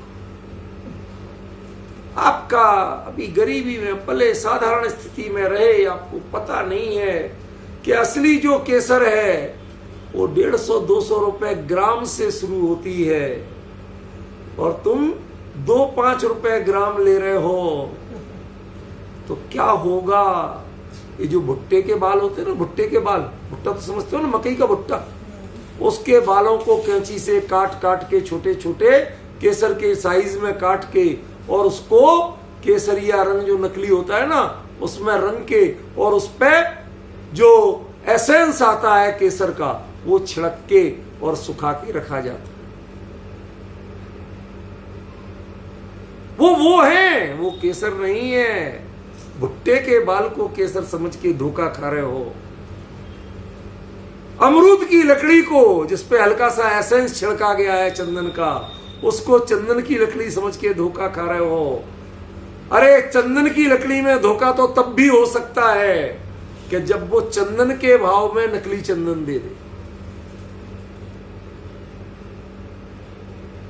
Speaker 1: आपका अभी गरीबी में पले, साधारण स्थिति में रहे, आपको पता नहीं है कि असली जो केसर है वो 150-200 रुपए ग्राम से शुरू होती है और तुम 2-5 रुपए ग्राम ले रहे हो। तो क्या होगा? ये जो भुट्टे के बाल होते हैं ना, भुट्टे के बाल, भुट्टा तो समझते हो ना, मकई का भुट्टा, उसके बालों को कैंची से काट काट के छोटे छोटे केसर के साइज में काट के, और उसको केसरिया रंग जो नकली होता है ना उसमें रंग के, और उस पे जो एसेंस आता है केसर का वो छिड़क के और सुखा के रखा जाता है। वो है, वो केसर नहीं है। भुट्टे के बाल को केसर समझ के धोखा खा रहे हो। अमरूद की लकड़ी को जिसपे हल्का सा एसेंस छिड़का गया है चंदन का, उसको चंदन की लकड़ी समझ के धोखा खा रहे हो। अरे चंदन की लकड़ी में धोखा तो तब भी हो सकता है कि जब वो चंदन के भाव में नकली चंदन दे दे।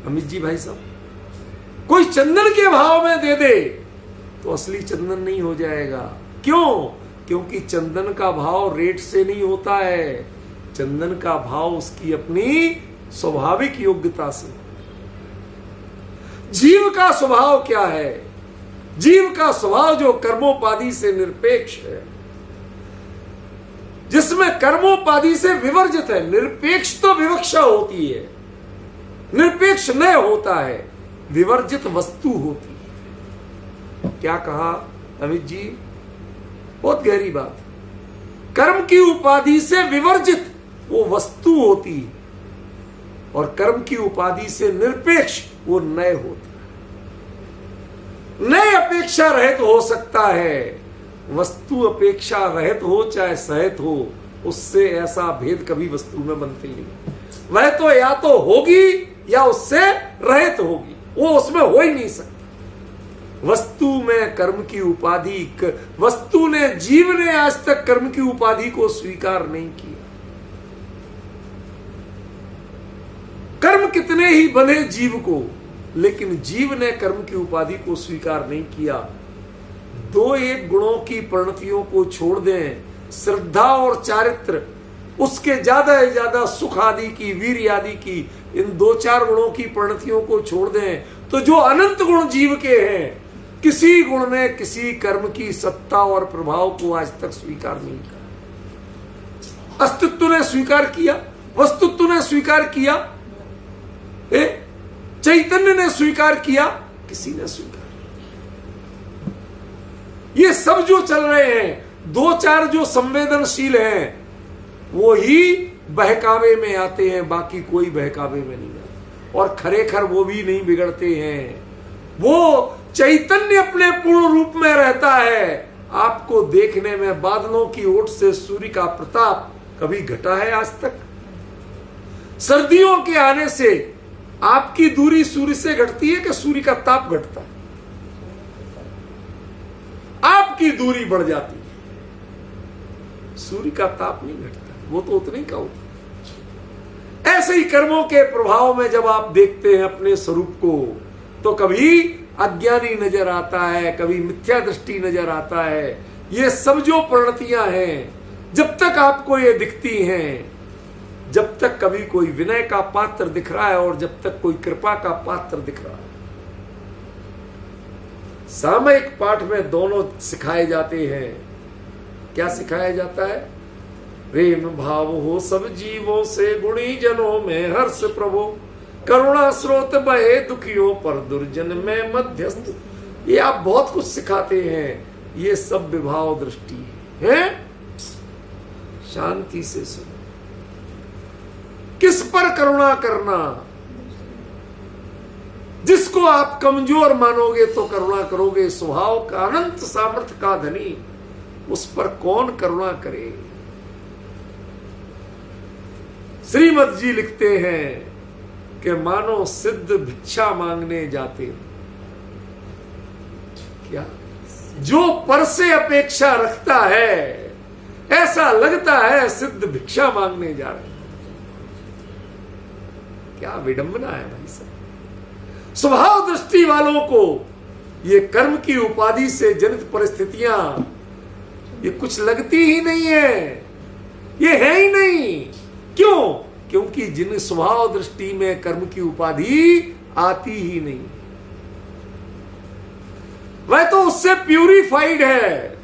Speaker 1: अमित जी भाई साहब, कोई चंदन के भाव में दे दे तो असली चंदन नहीं हो जाएगा। क्यों? क्योंकि चंदन का भाव रेट से नहीं होता है, चंदन का भाव उसकी अपनी स्वाभाविक योग्यता से। जीव का स्वभाव क्या है? जीव का स्वभाव जो कर्मोपाधि से निरपेक्ष है, जिसमें कर्मोपाधि से विवर्जित है। निरपेक्ष तो विवक्षा होती है, निरपेक्ष न होता है, विवर्जित वस्तु होती है। क्या कहा? अमित जी, बहुत गहरी बात। कर्म की उपाधि से विवर्जित वो वस्तु होती है, और कर्म की उपाधि से निरपेक्ष वो नय होता है। नय अपेक्षा रहित हो सकता है, वस्तु अपेक्षा रहित हो चाहे सहित हो, उससे ऐसा भेद कभी वस्तु में बनते ही नहीं। वह तो या तो होगी या उससे रहित होगी, वो उसमें हो ही नहीं सकता। वस्तु में कर्म की उपाधि, वस्तु ने, जीव ने आज तक कर्म की उपाधि को स्वीकार नहीं किया। कर्म कितने ही बने जीव को, लेकिन जीव ने कर्म की उपाधि को स्वीकार नहीं किया। दो एक गुणों की परिणतियों को छोड़ दें, श्रद्धा और चारित्र, उसके ज्यादा से ज्यादा सुख आदि की, वीर आदि की, इन दो चार गुणों की परिणतियों को छोड़ दें, तो जो अनंत गुण जीव के हैं, किसी गुण ने किसी कर्म की सत्ता और प्रभाव को आज तक स्वीकार नहीं किया। अस्तित्व ने स्वीकार किया, वस्तुत्व ने स्वीकार किया, चैतन्य ने स्वीकार किया, किसी ने स्वीकार नहीं। ये सब जो चल रहे हैं, दो चार जो संवेदनशील हैं, वो ही बहकावे में आते हैं, बाकी कोई बहकावे में नहीं आता। और खरेखर वो भी नहीं बिगड़ते हैं। वो चैतन्य अपने पूर्ण रूप में रहता है। आपको देखने में बादलों की ओट से सूर्य का प्रताप कभी घटा है आज तक? सर्दियों के आने से आपकी दूरी सूर्य से घटती है कि सूर्य का ताप घटता है? आपकी दूरी बढ़ जाती है, सूर्य का ताप नहीं घटता, वो तो उतने का होता। ऐसे ही कर्मों के प्रभाव में जब आप देखते हैं अपने स्वरूप को, तो कभी अज्ञानी नजर आता है, कभी मिथ्या दृष्टि नजर आता है। ये सब जो परिणतियां हैं, जब तक आपको ये दिखती हैं, जब तक कभी कोई विनय का पात्र दिख रहा है और जब तक कोई कृपा का पात्र दिख रहा है। सामयिक पाठ में दोनों सिखाए जाते हैं। क्या सिखाया जाता है? प्रेम भाव हो सब जीवों से, गुणी जनों में हर्ष प्रभो, करुणा स्रोत बहे दुखियों पर, दुर्जन में मध्यस्थ। ये आप बहुत कुछ सिखाते हैं। ये सब विभाव दृष्टि है। शांति से सुनो। किस पर करुणा करना? जिसको आप कमजोर मानोगे तो करुणा करोगे। स्वभाव का अनंत सामर्थ्य का धनी, उस पर कौन करुणा करे? श्रीमद जी लिखते हैं कि मानो सिद्ध भिक्षा मांगने जाते। क्या? जो पर से अपेक्षा रखता है, ऐसा लगता है सिद्ध भिक्षा मांगने जा रहे। क्या विडंबना है भाई साहब। स्वभाव दृष्टि वालों को ये कर्म की उपाधि से जनित परिस्थितियां ये कुछ लगती ही नहीं है, ये है ही नहीं। क्यों? क्योंकि जिन स्वभाव दृष्टि में कर्म की उपाधि आती ही नहीं, वह तो उससे प्यूरिफाइड है,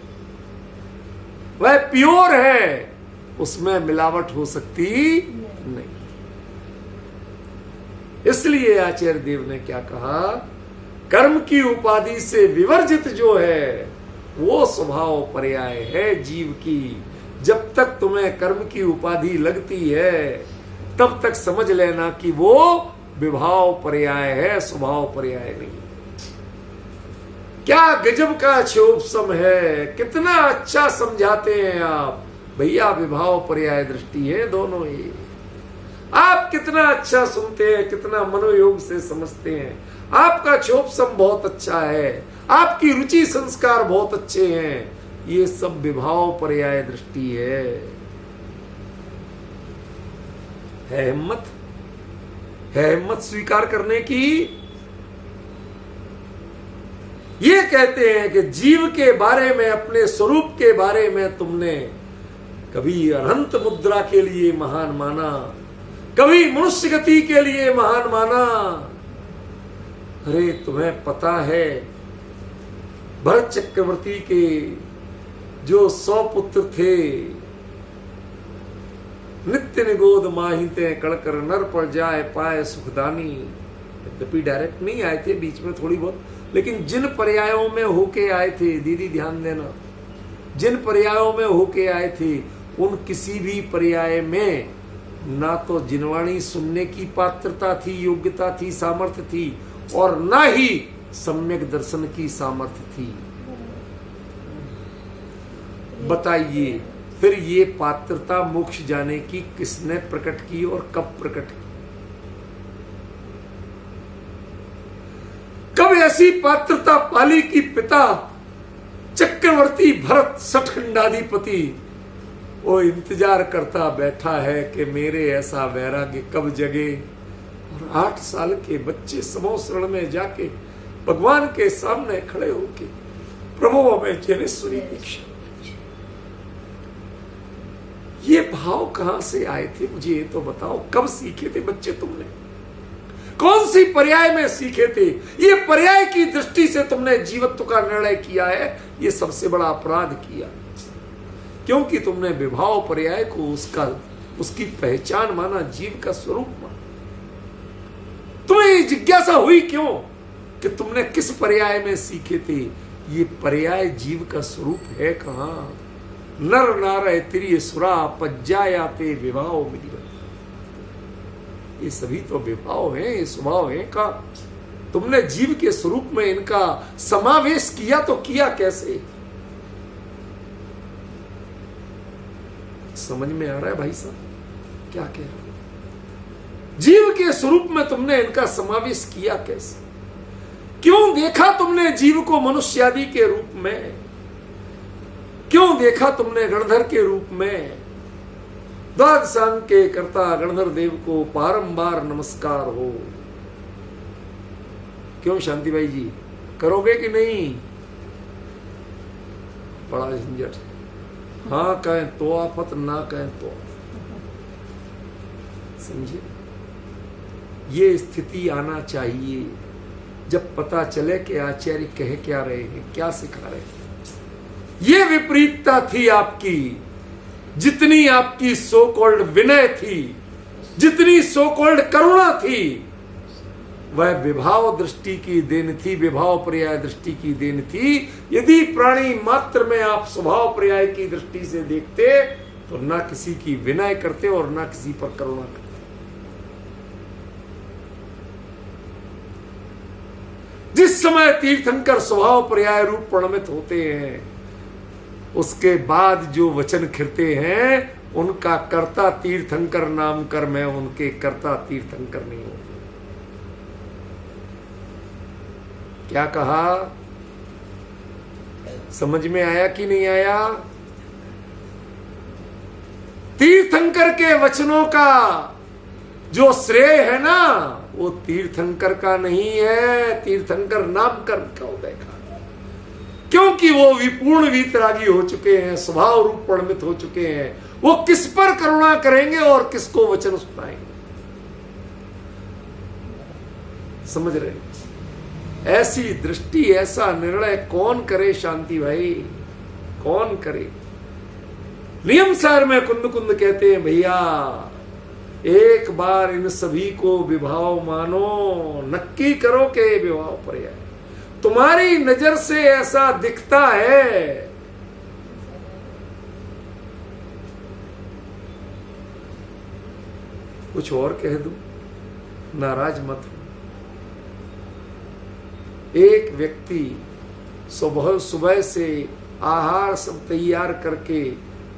Speaker 1: वह प्योर है, उसमें मिलावट हो सकती नहीं। इसलिए आचार्य देव ने क्या कहा? कर्म की उपाधि से विवर्जित जो है वो स्वभाव पर्याय है जीव की। जब तक तुम्हें कर्म की उपाधि लगती है, तब तक समझ लेना कि वो विभाव पर्याय है, स्वभाव पर्याय नहीं। क्या गजब का क्षोभसम है, कितना अच्छा समझाते हैं आप। भैया विभाव पर्याय दृष्टि है दोनों ही। आप कितना अच्छा सुनते हैं, कितना मनोयोग से समझते हैं। आपका क्षोभसम बहुत अच्छा है, आपकी रुचि संस्कार बहुत अच्छे हैं। ये सब विभाव पर्याय दृष्टि है हिम्मत? है हिम्मत स्वीकार करने की? ये कहते हैं कि जीव के बारे में, अपने स्वरूप के बारे में तुमने कभी अनंत मुद्रा के लिए महान माना, कभी मनुष्य गति के लिए महान माना। अरे तुम्हें पता है भरत चक्रवर्ती के जो 100 पुत्र थे, नित्य निगोद माहिते कड़कर नर पर जाए पाए सुखदानी। यद्यपि डायरेक्ट नहीं आए थे, बीच में थोड़ी बहुत, लेकिन जिन पर्यायों में होके आए थे, दीदी ध्यान देना, जिन पर्यायों में होके आए थे उन किसी भी पर्याय में ना तो जिनवाणी सुनने की पात्रता थी, योग्यता थी, सामर्थ्य थी, और ना ही सम्यक दर्शन की सामर्थ्य थी। बताइए फिर ये पात्रता मोक्ष जाने की किसने प्रकट की और कब प्रकट की? कब ऐसी पात्रता पाली कि पिता चक्रवर्ती भरत सठखंडाधिपति वो इंतजार करता बैठा है कि मेरे ऐसा वैराग्य कब जगे, और 8 साल के बच्चे समूह शरण में जाके भगवान के सामने खड़े होके प्रभु हमें जनेश्वरी दीक्षा। ये भाव कहां से आए थे मुझे ये तो बताओ। कब सीखे थे बच्चे तुमने? कौन सी पर्याय में सीखे थे? ये पर्याय की दृष्टि से तुमने जीवत्व का निर्णय किया है, ये सबसे बड़ा अपराध किया, क्योंकि तुमने विभाव पर्याय को उसकी पहचान माना, जीव का स्वरूप माना। तुम्हें ये जिज्ञासा हुई क्यों कि तुमने किस पर्याय में सीखे थे? ये पर्याय जीव का स्वरूप है कहां? नर नारय तिरिय सुरा पज्जायाते विभाव मिलिवत। ये सभी तो विभाव है, ये स्वभाव है का। तुमने जीव के स्वरूप में इनका समावेश किया तो किया कैसे? समझ में आ रहा है भाई साहब क्या कह रहा हूं? जीव के स्वरूप में तुमने इनका समावेश किया कैसे? क्यों देखा तुमने जीव को मनुष्य आदि के रूप में? क्यों देखा तुमने गणधर के रूप में? द्वादशांग के कर्ता गणधर देव को बारंबार नमस्कार हो। क्यों शांति भाई जी, करोगे कि नहीं? बड़ा झंझट। हाँ कहें तो आफत, ना कहें तो समझे। ये स्थिति आना चाहिए जब पता चले कि आचार्य कह क्या रहे हैं, क्या सिखा रहे हैं। ये विपरीतता थी आपकी। जितनी आपकी सो कॉल्ड विनय थी, जितनी सो कॉल्ड करुणा थी, वह विभाव दृष्टि की देन थी, विभाव पर्याय दृष्टि की देन थी। यदि प्राणी मात्र में आप स्वभाव पर्याय की दृष्टि से देखते तो ना किसी की विनय करते और ना किसी पर करुणा करते। जिस समय तीर्थंकर स्वभाव पर्याय रूप परिणमित होते हैं, उसके बाद जो वचन खिरते हैं उनका कर्ता तीर्थंकर नाम कर, मैं उनके कर्ता तीर्थंकर नहीं हूं। क्या कहा? समझ में आया कि नहीं आया? तीर्थंकर के वचनों का जो श्रेय है ना, वो तीर्थंकर का नहीं है, तीर्थंकर नामकरण का उदय का। क्योंकि वो विपूर्ण वीतरागी हो चुके हैं, स्वभाव रूप परिणमित हो चुके हैं। वो किस पर करुणा करेंगे और किसको वचन सुनाएंगे? समझ रहे? ऐसी दृष्टि, ऐसा निर्णय कौन करे शांति भाई, कौन करे? नियम सार में कुंद कुंद कहते हैं, भैया एक बार इन सभी को विभाव मानो, नक्की करो के विभाव पर्याय। तुम्हारी नजर से ऐसा दिखता है, कुछ और कह दूं, नाराज मत हो। एक व्यक्ति सुबह से आहार सब तैयार करके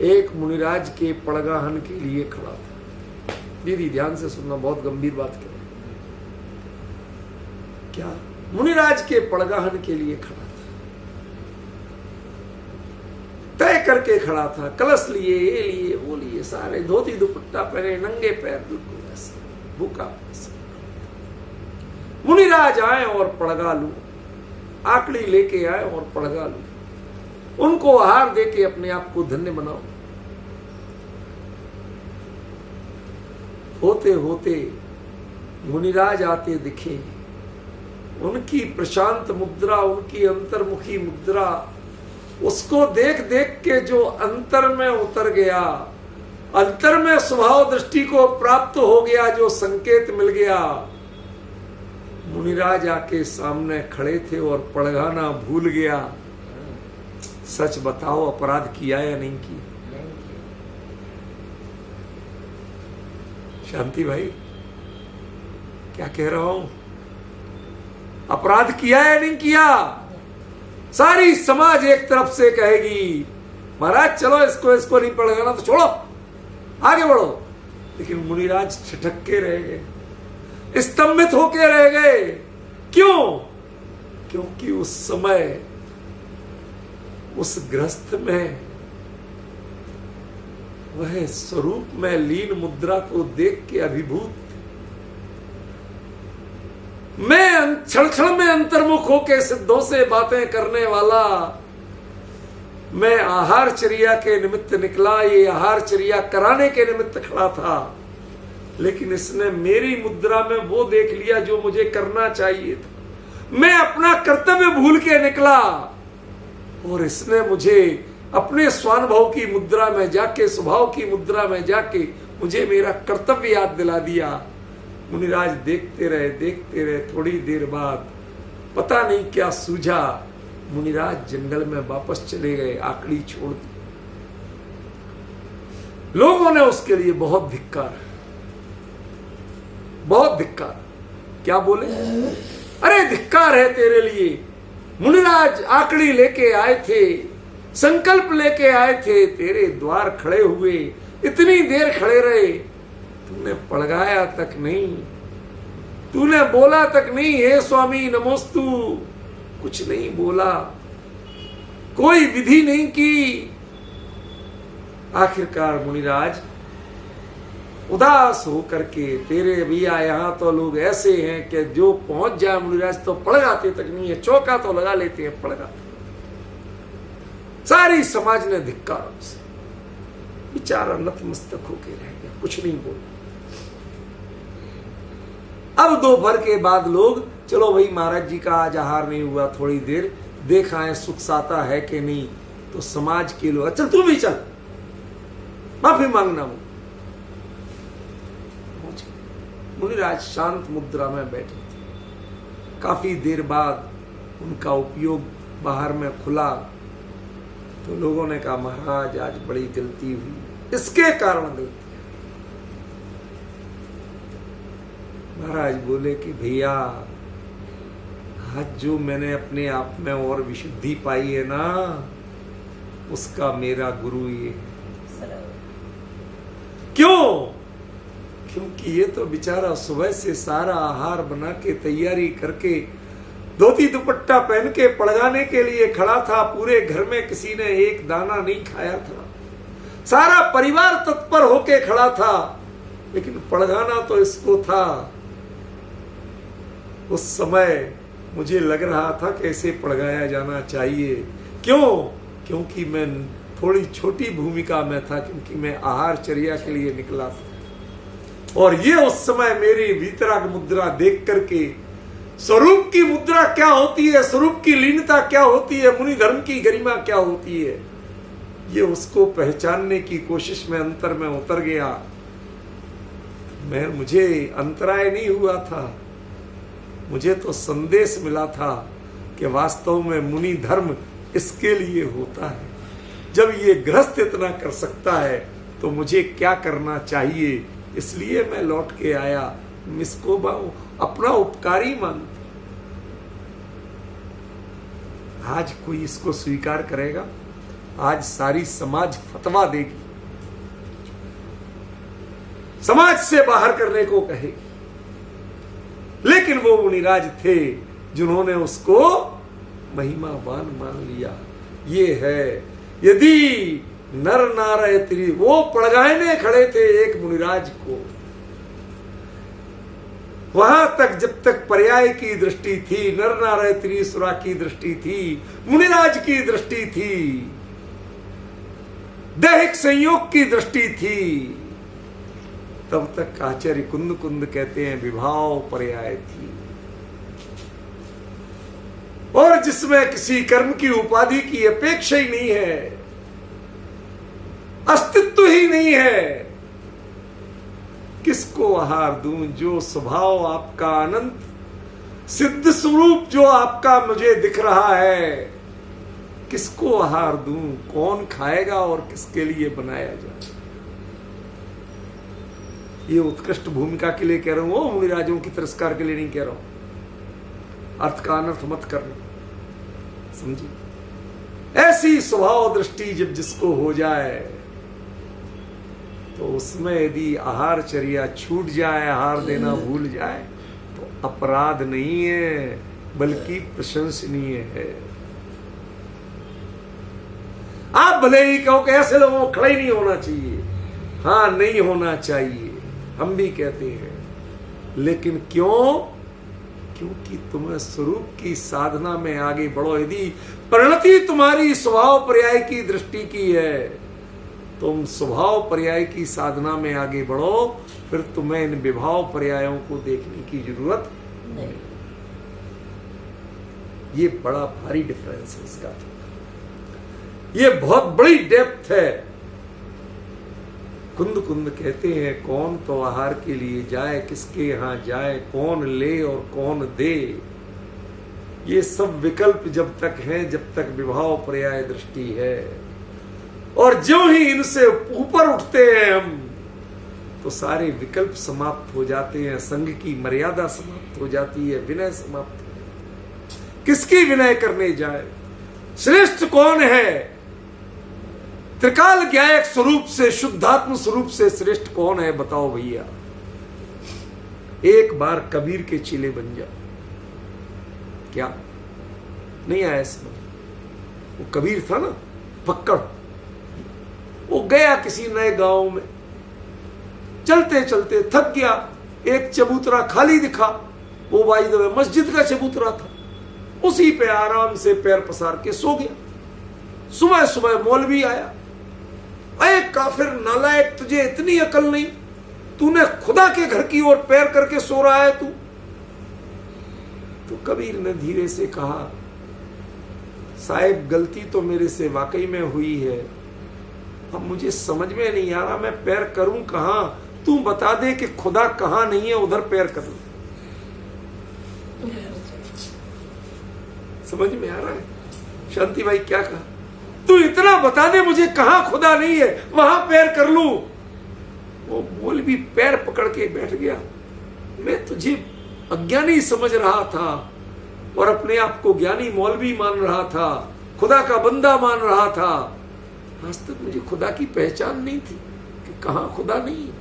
Speaker 1: एक मुनिराज के पड़गाहन के लिए खड़ा था। दीदी ध्यान से सुनना, बहुत गंभीर बात कह रहे। क्या? मुनिराज के पड़गाहन के लिए खड़ा था, तय करके खड़ा था। कलश लिए, ये लिए, वो लिए, सारे धोती दुपट्टा पहने, नंगे पैर, बिल्कुल ऐसा भूखा। मुनिराज आए और पड़गा लू, आकड़ी लेके आए और पड़गा लू। उनको आहार देके अपने आप को धन्य बनाओ। होते होते मुनिराज आते दिखे। उनकी प्रशांत मुद्रा, उनकी अंतर्मुखी मुद्रा, उसको देख देख के जो अंतर में उतर गया, अंतर में स्वभाव दृष्टि को प्राप्त हो गया, जो संकेत मिल गया, मुनिराज आके सामने खड़े थे और पड़गाना भूल गया। सच बताओ, अपराध किया या नहीं किया? शांति भाई, क्या कह रहा हूं? अपराध किया या नहीं किया? सारी समाज एक तरफ से कहेगी महाराज चलो इसको नहीं पड़गाना तो छोड़ो, आगे बढ़ो। लेकिन मुनिराज ठिठक के रह गए, स्तंभित होके रह गए। क्यों? क्योंकि उस समय उस गृहस्थ में वह स्वरूप में लीन मुद्रा को देख के अभिभूत, मैं क्षण क्षण में अंतर्मुख होके सिद्धों से बातें करने वाला, मैं आहारचर्या के निमित्त निकला, ये आहारचर्या कराने के निमित्त खड़ा था, लेकिन इसने मेरी मुद्रा में वो देख लिया जो मुझे करना चाहिए था। मैं अपना कर्तव्य भूल के निकला और इसने मुझे अपने स्वानुभव की मुद्रा में जाके, स्वभाव की मुद्रा में जाके मुझे मेरा कर्तव्य याद दिला दिया। मुनिराज देखते रहे। थोड़ी देर बाद पता नहीं क्या सूझा, मुनिराज जंगल में वापस चले गए, आकड़ी छोड़ दी। लोगों ने उसके लिए बहुत धिक्कार। क्या बोले? अरे धिक्कार है तेरे लिए, मुनिराज आकड़ी लेके आए थे, संकल्प लेके आए थे, तेरे द्वार खड़े हुए, इतनी देर खड़े रहे, तूने पड़गाया तक नहीं, तूने बोला तक नहीं, हे स्वामी नमोस्तु, कुछ नहीं बोला, कोई विधि नहीं की। आखिरकार मुनिराज उदास होकर के, तेरे भैया यहां तो लोग ऐसे हैं कि जो पहुंच जाए मुनिराज तो पड़गाते तक नहीं है, चौका तो लगा लेते हैं, पड़गाते। सारी समाज ने धिक्कार उसे, बेचारा नतमस्तक होके रह गया, कुछ नहीं बोला। अब दोपहर के बाद लोग, चलो भाई महाराज जी का आज आहार नहीं हुआ, थोड़ी देर देखा है सुख साता है कि नहीं, तो समाज के लोग, चल तू भी चल, माफी मांगना। मुनिराज शांत मुद्रा में बैठे थे। काफी देर बाद उनका उपयोग बाहर में खुला तो लोगों ने कहा महाराज आज बड़ी गलती हुई, इसके कारण गलती। महाराज बोले कि भैया आज जो मैंने अपने आप में और विशुद्धि पाई है ना, उसका मेरा गुरु ये है। क्यों? क्योंकि ये तो बेचारा सुबह से सारा आहार बना के तैयारी करके धोती दुपट्टा पहन के पड़गाने के लिए खड़ा था, पूरे घर में किसी ने एक दाना नहीं खाया था, सारा परिवार तत्पर होके खड़ा था, लेकिन पड़गाना तो इसको था। उस समय मुझे लग रहा था कि इसे पड़गाया जाना चाहिए। क्यों? क्योंकि मैं थोड़ी छोटी भूमिका में था, क्योंकि मैं आहारचर्या के लिए निकला था। और ये उस समय मेरी वीतराग मुद्रा देख करके, स्वरूप की मुद्रा क्या होती है, स्वरूप की लीनता क्या होती है, मुनि धर्म की गरिमा क्या होती है, ये उसको पहचानने की कोशिश में अंतर में उतर गया। मुझे अंतराय नहीं हुआ था, मुझे तो संदेश मिला था कि वास्तव में मुनि धर्म इसके लिए होता है। जब ये गृहस्थ इतना कर सकता है तो मुझे क्या करना चाहिए, इसलिए मैं लौट के आया। इसको अपना उपकारी मानते। आज कोई इसको स्वीकार करेगा? आज सारी समाज फतवा देगी, समाज से बाहर करने को कहेगी। लेकिन वो मुनिराज थे जिन्होंने उसको महिमावान मान लिया। ये है, यदि नर नाराय त्री, वो पड़गाने खड़े थे एक मुनिराज को, वहां तक जब तक पर्याय की दृष्टि थी, नर नाराय त्रिसुरा की दृष्टि थी, मुनिराज की दृष्टि थी, दैहिक संयोग की दृष्टि थी, तब तक आचार्य कुंद कुंद कहते हैं विभाव पर्याय थी। और जिसमें किसी कर्म की उपाधि की अपेक्षा ही नहीं है, अस्तित्व ही नहीं है, किसको आहार दूं? जो स्वभाव आपका अनंत सिद्ध स्वरूप जो आपका मुझे दिख रहा है, किसको आहार दूं, कौन खाएगा और किसके लिए बनाया जाए। ये उत्कृष्ट भूमिका के लिए कह रहा हूं, मुनिराजों की तिरस्कार के लिए नहीं कह रहा हूं। अर्थ का अनर्थ मत करना, समझिए। ऐसी स्वभाव दृष्टि जब जिसको हो जाए तो उसमें यदि आहार चर्या छूट जाए, आहार देना भूल जाए, तो अपराध नहीं है बल्कि प्रशंसनीय है। आप भले ही कहो कि ऐसे लोगों को खड़ा ही नहीं होना चाहिए, हाँ नहीं होना चाहिए, हम भी कहते हैं, लेकिन क्यों? क्योंकि तुम्हें स्वरूप की साधना में आगे बढ़ो। यदि परिणति तुम्हारी स्वभाव पर्याय की दृष्टि की है, तुम स्वभाव पर्याय की साधना में आगे बढ़ो, फिर तुम्हें इन विभाव पर्यायों को देखने की जरूरत नहीं। ये बड़ा भारी डिफरेंस है इसका, ये बहुत बड़ी डेप्थ है। कुंद कुंद कहते हैं, कौन तो आहार के लिए जाए, किसके यहां जाए, कौन ले और कौन दे। ये सब विकल्प जब तक हैं, जब तक विभाव पर्याय दृष्टि है, और जो ही इनसे ऊपर उठते हैं हम, तो सारे विकल्प समाप्त हो जाते हैं, संघ की मर्यादा समाप्त हो जाती है, विनय समाप्त हो जाती है। किसकी विनय करने जाए? श्रेष्ठ कौन है? त्रिकाल ज्ञायक स्वरूप से, शुद्धात्म स्वरूप से श्रेष्ठ कौन है? बताओ भैया। एक बार कबीर के चेले बन जाओ, क्या नहीं आया इसमें? वो कबीर था ना, पक्कड़, वो गया किसी नए गांव में, चलते चलते थक गया, एक चबूतरा खाली दिखा, वो बाई द वे मस्जिद का चबूतरा था, उसी पे आराम से पैर पसार के सो गया। सुबह सुबह मौलवी आया, अरे काफिर नालायक, तुझे इतनी अकल नहीं, तूने खुदा के घर की ओर पैर करके सो रहा है तू। तो कबीर ने धीरे से कहा, साहिब गलती तो मेरे से वाकई में हुई है, अब मुझे समझ में नहीं आ रहा मैं पैर करूं कहां, तू बता दे कि खुदा कहां नहीं है, उधर पैर कर लूं। समझ में आ रहा है? शांति भाई क्या कहा? तू इतना बता दे मुझे कहां खुदा नहीं है, वहां पैर कर लूं। वो मौलवी पैर पकड़ के बैठ गया। मैं तुझे अज्ञानी समझ रहा था और अपने आप को ज्ञानी मौलवी मान रहा था, खुदा का बंदा मान रहा था। आज तक मुझे खुदा की पहचान नहीं थी कि कहां खुदा नहीं है।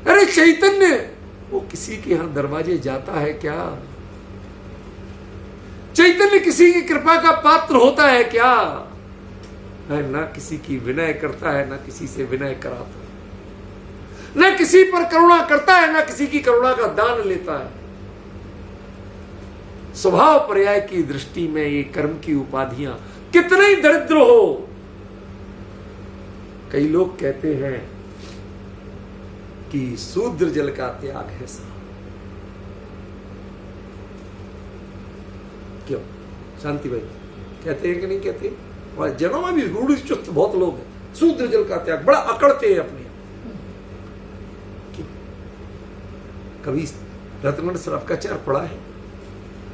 Speaker 1: अरे चैतन्य वो किसी के यहां दरवाजे जाता है क्या? चैतन्य किसी की कृपा का पात्र होता है क्या? है ना किसी की विनय करता है, ना किसी से विनय कराता है, ना किसी पर करुणा करता है, ना किसी की करुणा का दान लेता है। स्वभाव पर्याय की दृष्टि में ये कर्म की उपाधियां कितने ही दरिद्र हो। कई लोग कहते हैं कि शूद्र जल का त्याग है साहब। क्यों? शांति भाई कहते हैं कि नहीं कहते? और जनों में भी रूढ़ चुस्त बहुत लोग हैं, शूद्र जल का त्याग बड़ा अकड़ते हैं अपने। कभी रत्नमंड सरफ का चार पढ़ा है,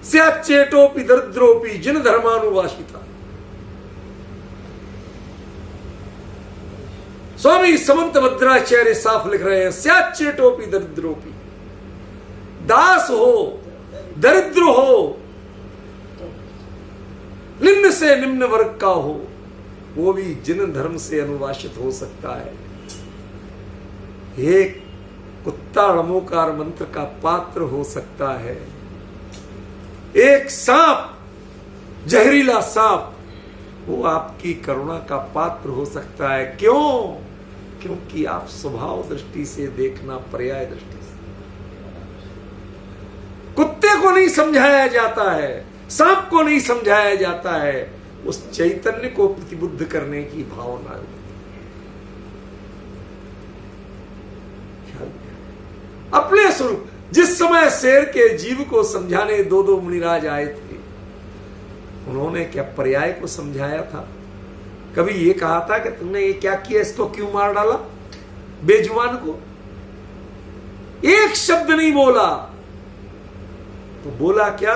Speaker 1: स्याच्चेटोपि दरिद्रोपि जिन धर्मानुवासिता। स्वामी समंत भद्राचार्य साफ लिख रहे हैं, स्याच्चेटोपि दरिद्रोपि, दास हो, दरिद्र हो, निम्न से निम्न वर्ग का हो, वो भी जिन धर्म से अनुवासित हो सकता है। एक कुत्ता णमोकार मंत्र का पात्र हो सकता है, एक सांप, जहरीला सांप, वो आपकी करुणा का पात्र हो सकता है। क्यों? क्योंकि आप स्वभाव दृष्टि से देखना, पर्याय दृष्टि से। कुत्ते को नहीं समझाया जाता है, सांप को नहीं समझाया जाता है, उस चैतन्य को प्रतिबुद्ध करने की भावना होती है। अपने स्वरूप, जिस समय शेर के जीव को समझाने दो दो मुनिराज आए थे, उन्होंने क्या पर्याय को समझाया था? कभी ये कहा था कि तुमने ये क्या किया, इसको क्यों मार डाला बेजुबान को? एक शब्द नहीं बोला, तो बोला क्या?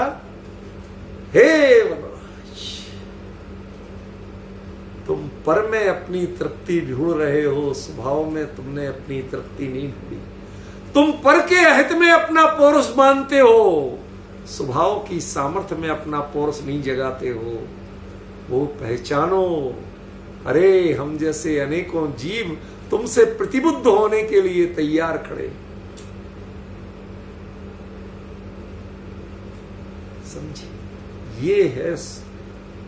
Speaker 1: हे वनराज, तुम पर में अपनी तृप्ति ढूंढ रहे हो, स्वभाव में तुमने अपनी तृप्ति नहीं ढूंढी। तुम पर के अहित में अपना पौरुष मानते हो, स्वभाव की सामर्थ्य में अपना पौरुष नहीं जगाते हो। वो पहचानो, अरे हम जैसे अनेकों जीव तुमसे प्रतिबुद्ध होने के लिए तैयार खड़े। समझिए, ये है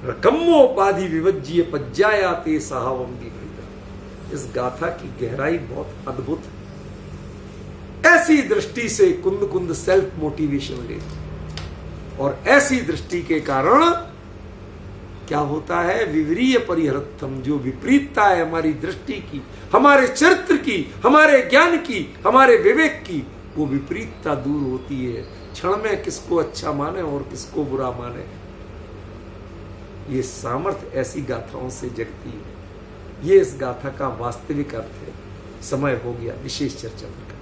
Speaker 1: रकम्मोपाधि विवज्य पज्जायाते साहवम की गीता। इस गाथा की गहराई बहुत अद्भुत है। ऐसी दृष्टि से कुंद कुंद सेल्फ मोटिवेशन ले, और ऐसी दृष्टि के कारण क्या होता है? विवरीय परिहरत्थम, जो विपरीतता है हमारी दृष्टि की, हमारे चरित्र की, हमारे ज्ञान की, हमारे विवेक की, वो विपरीतता दूर होती है। क्षण में किसको अच्छा माने और किसको बुरा माने, ये सामर्थ्य ऐसी गाथाओं से जगती है। ये इस गाथा का वास्तविक अर्थ है। समय हो गया विशेष चर्चा पर।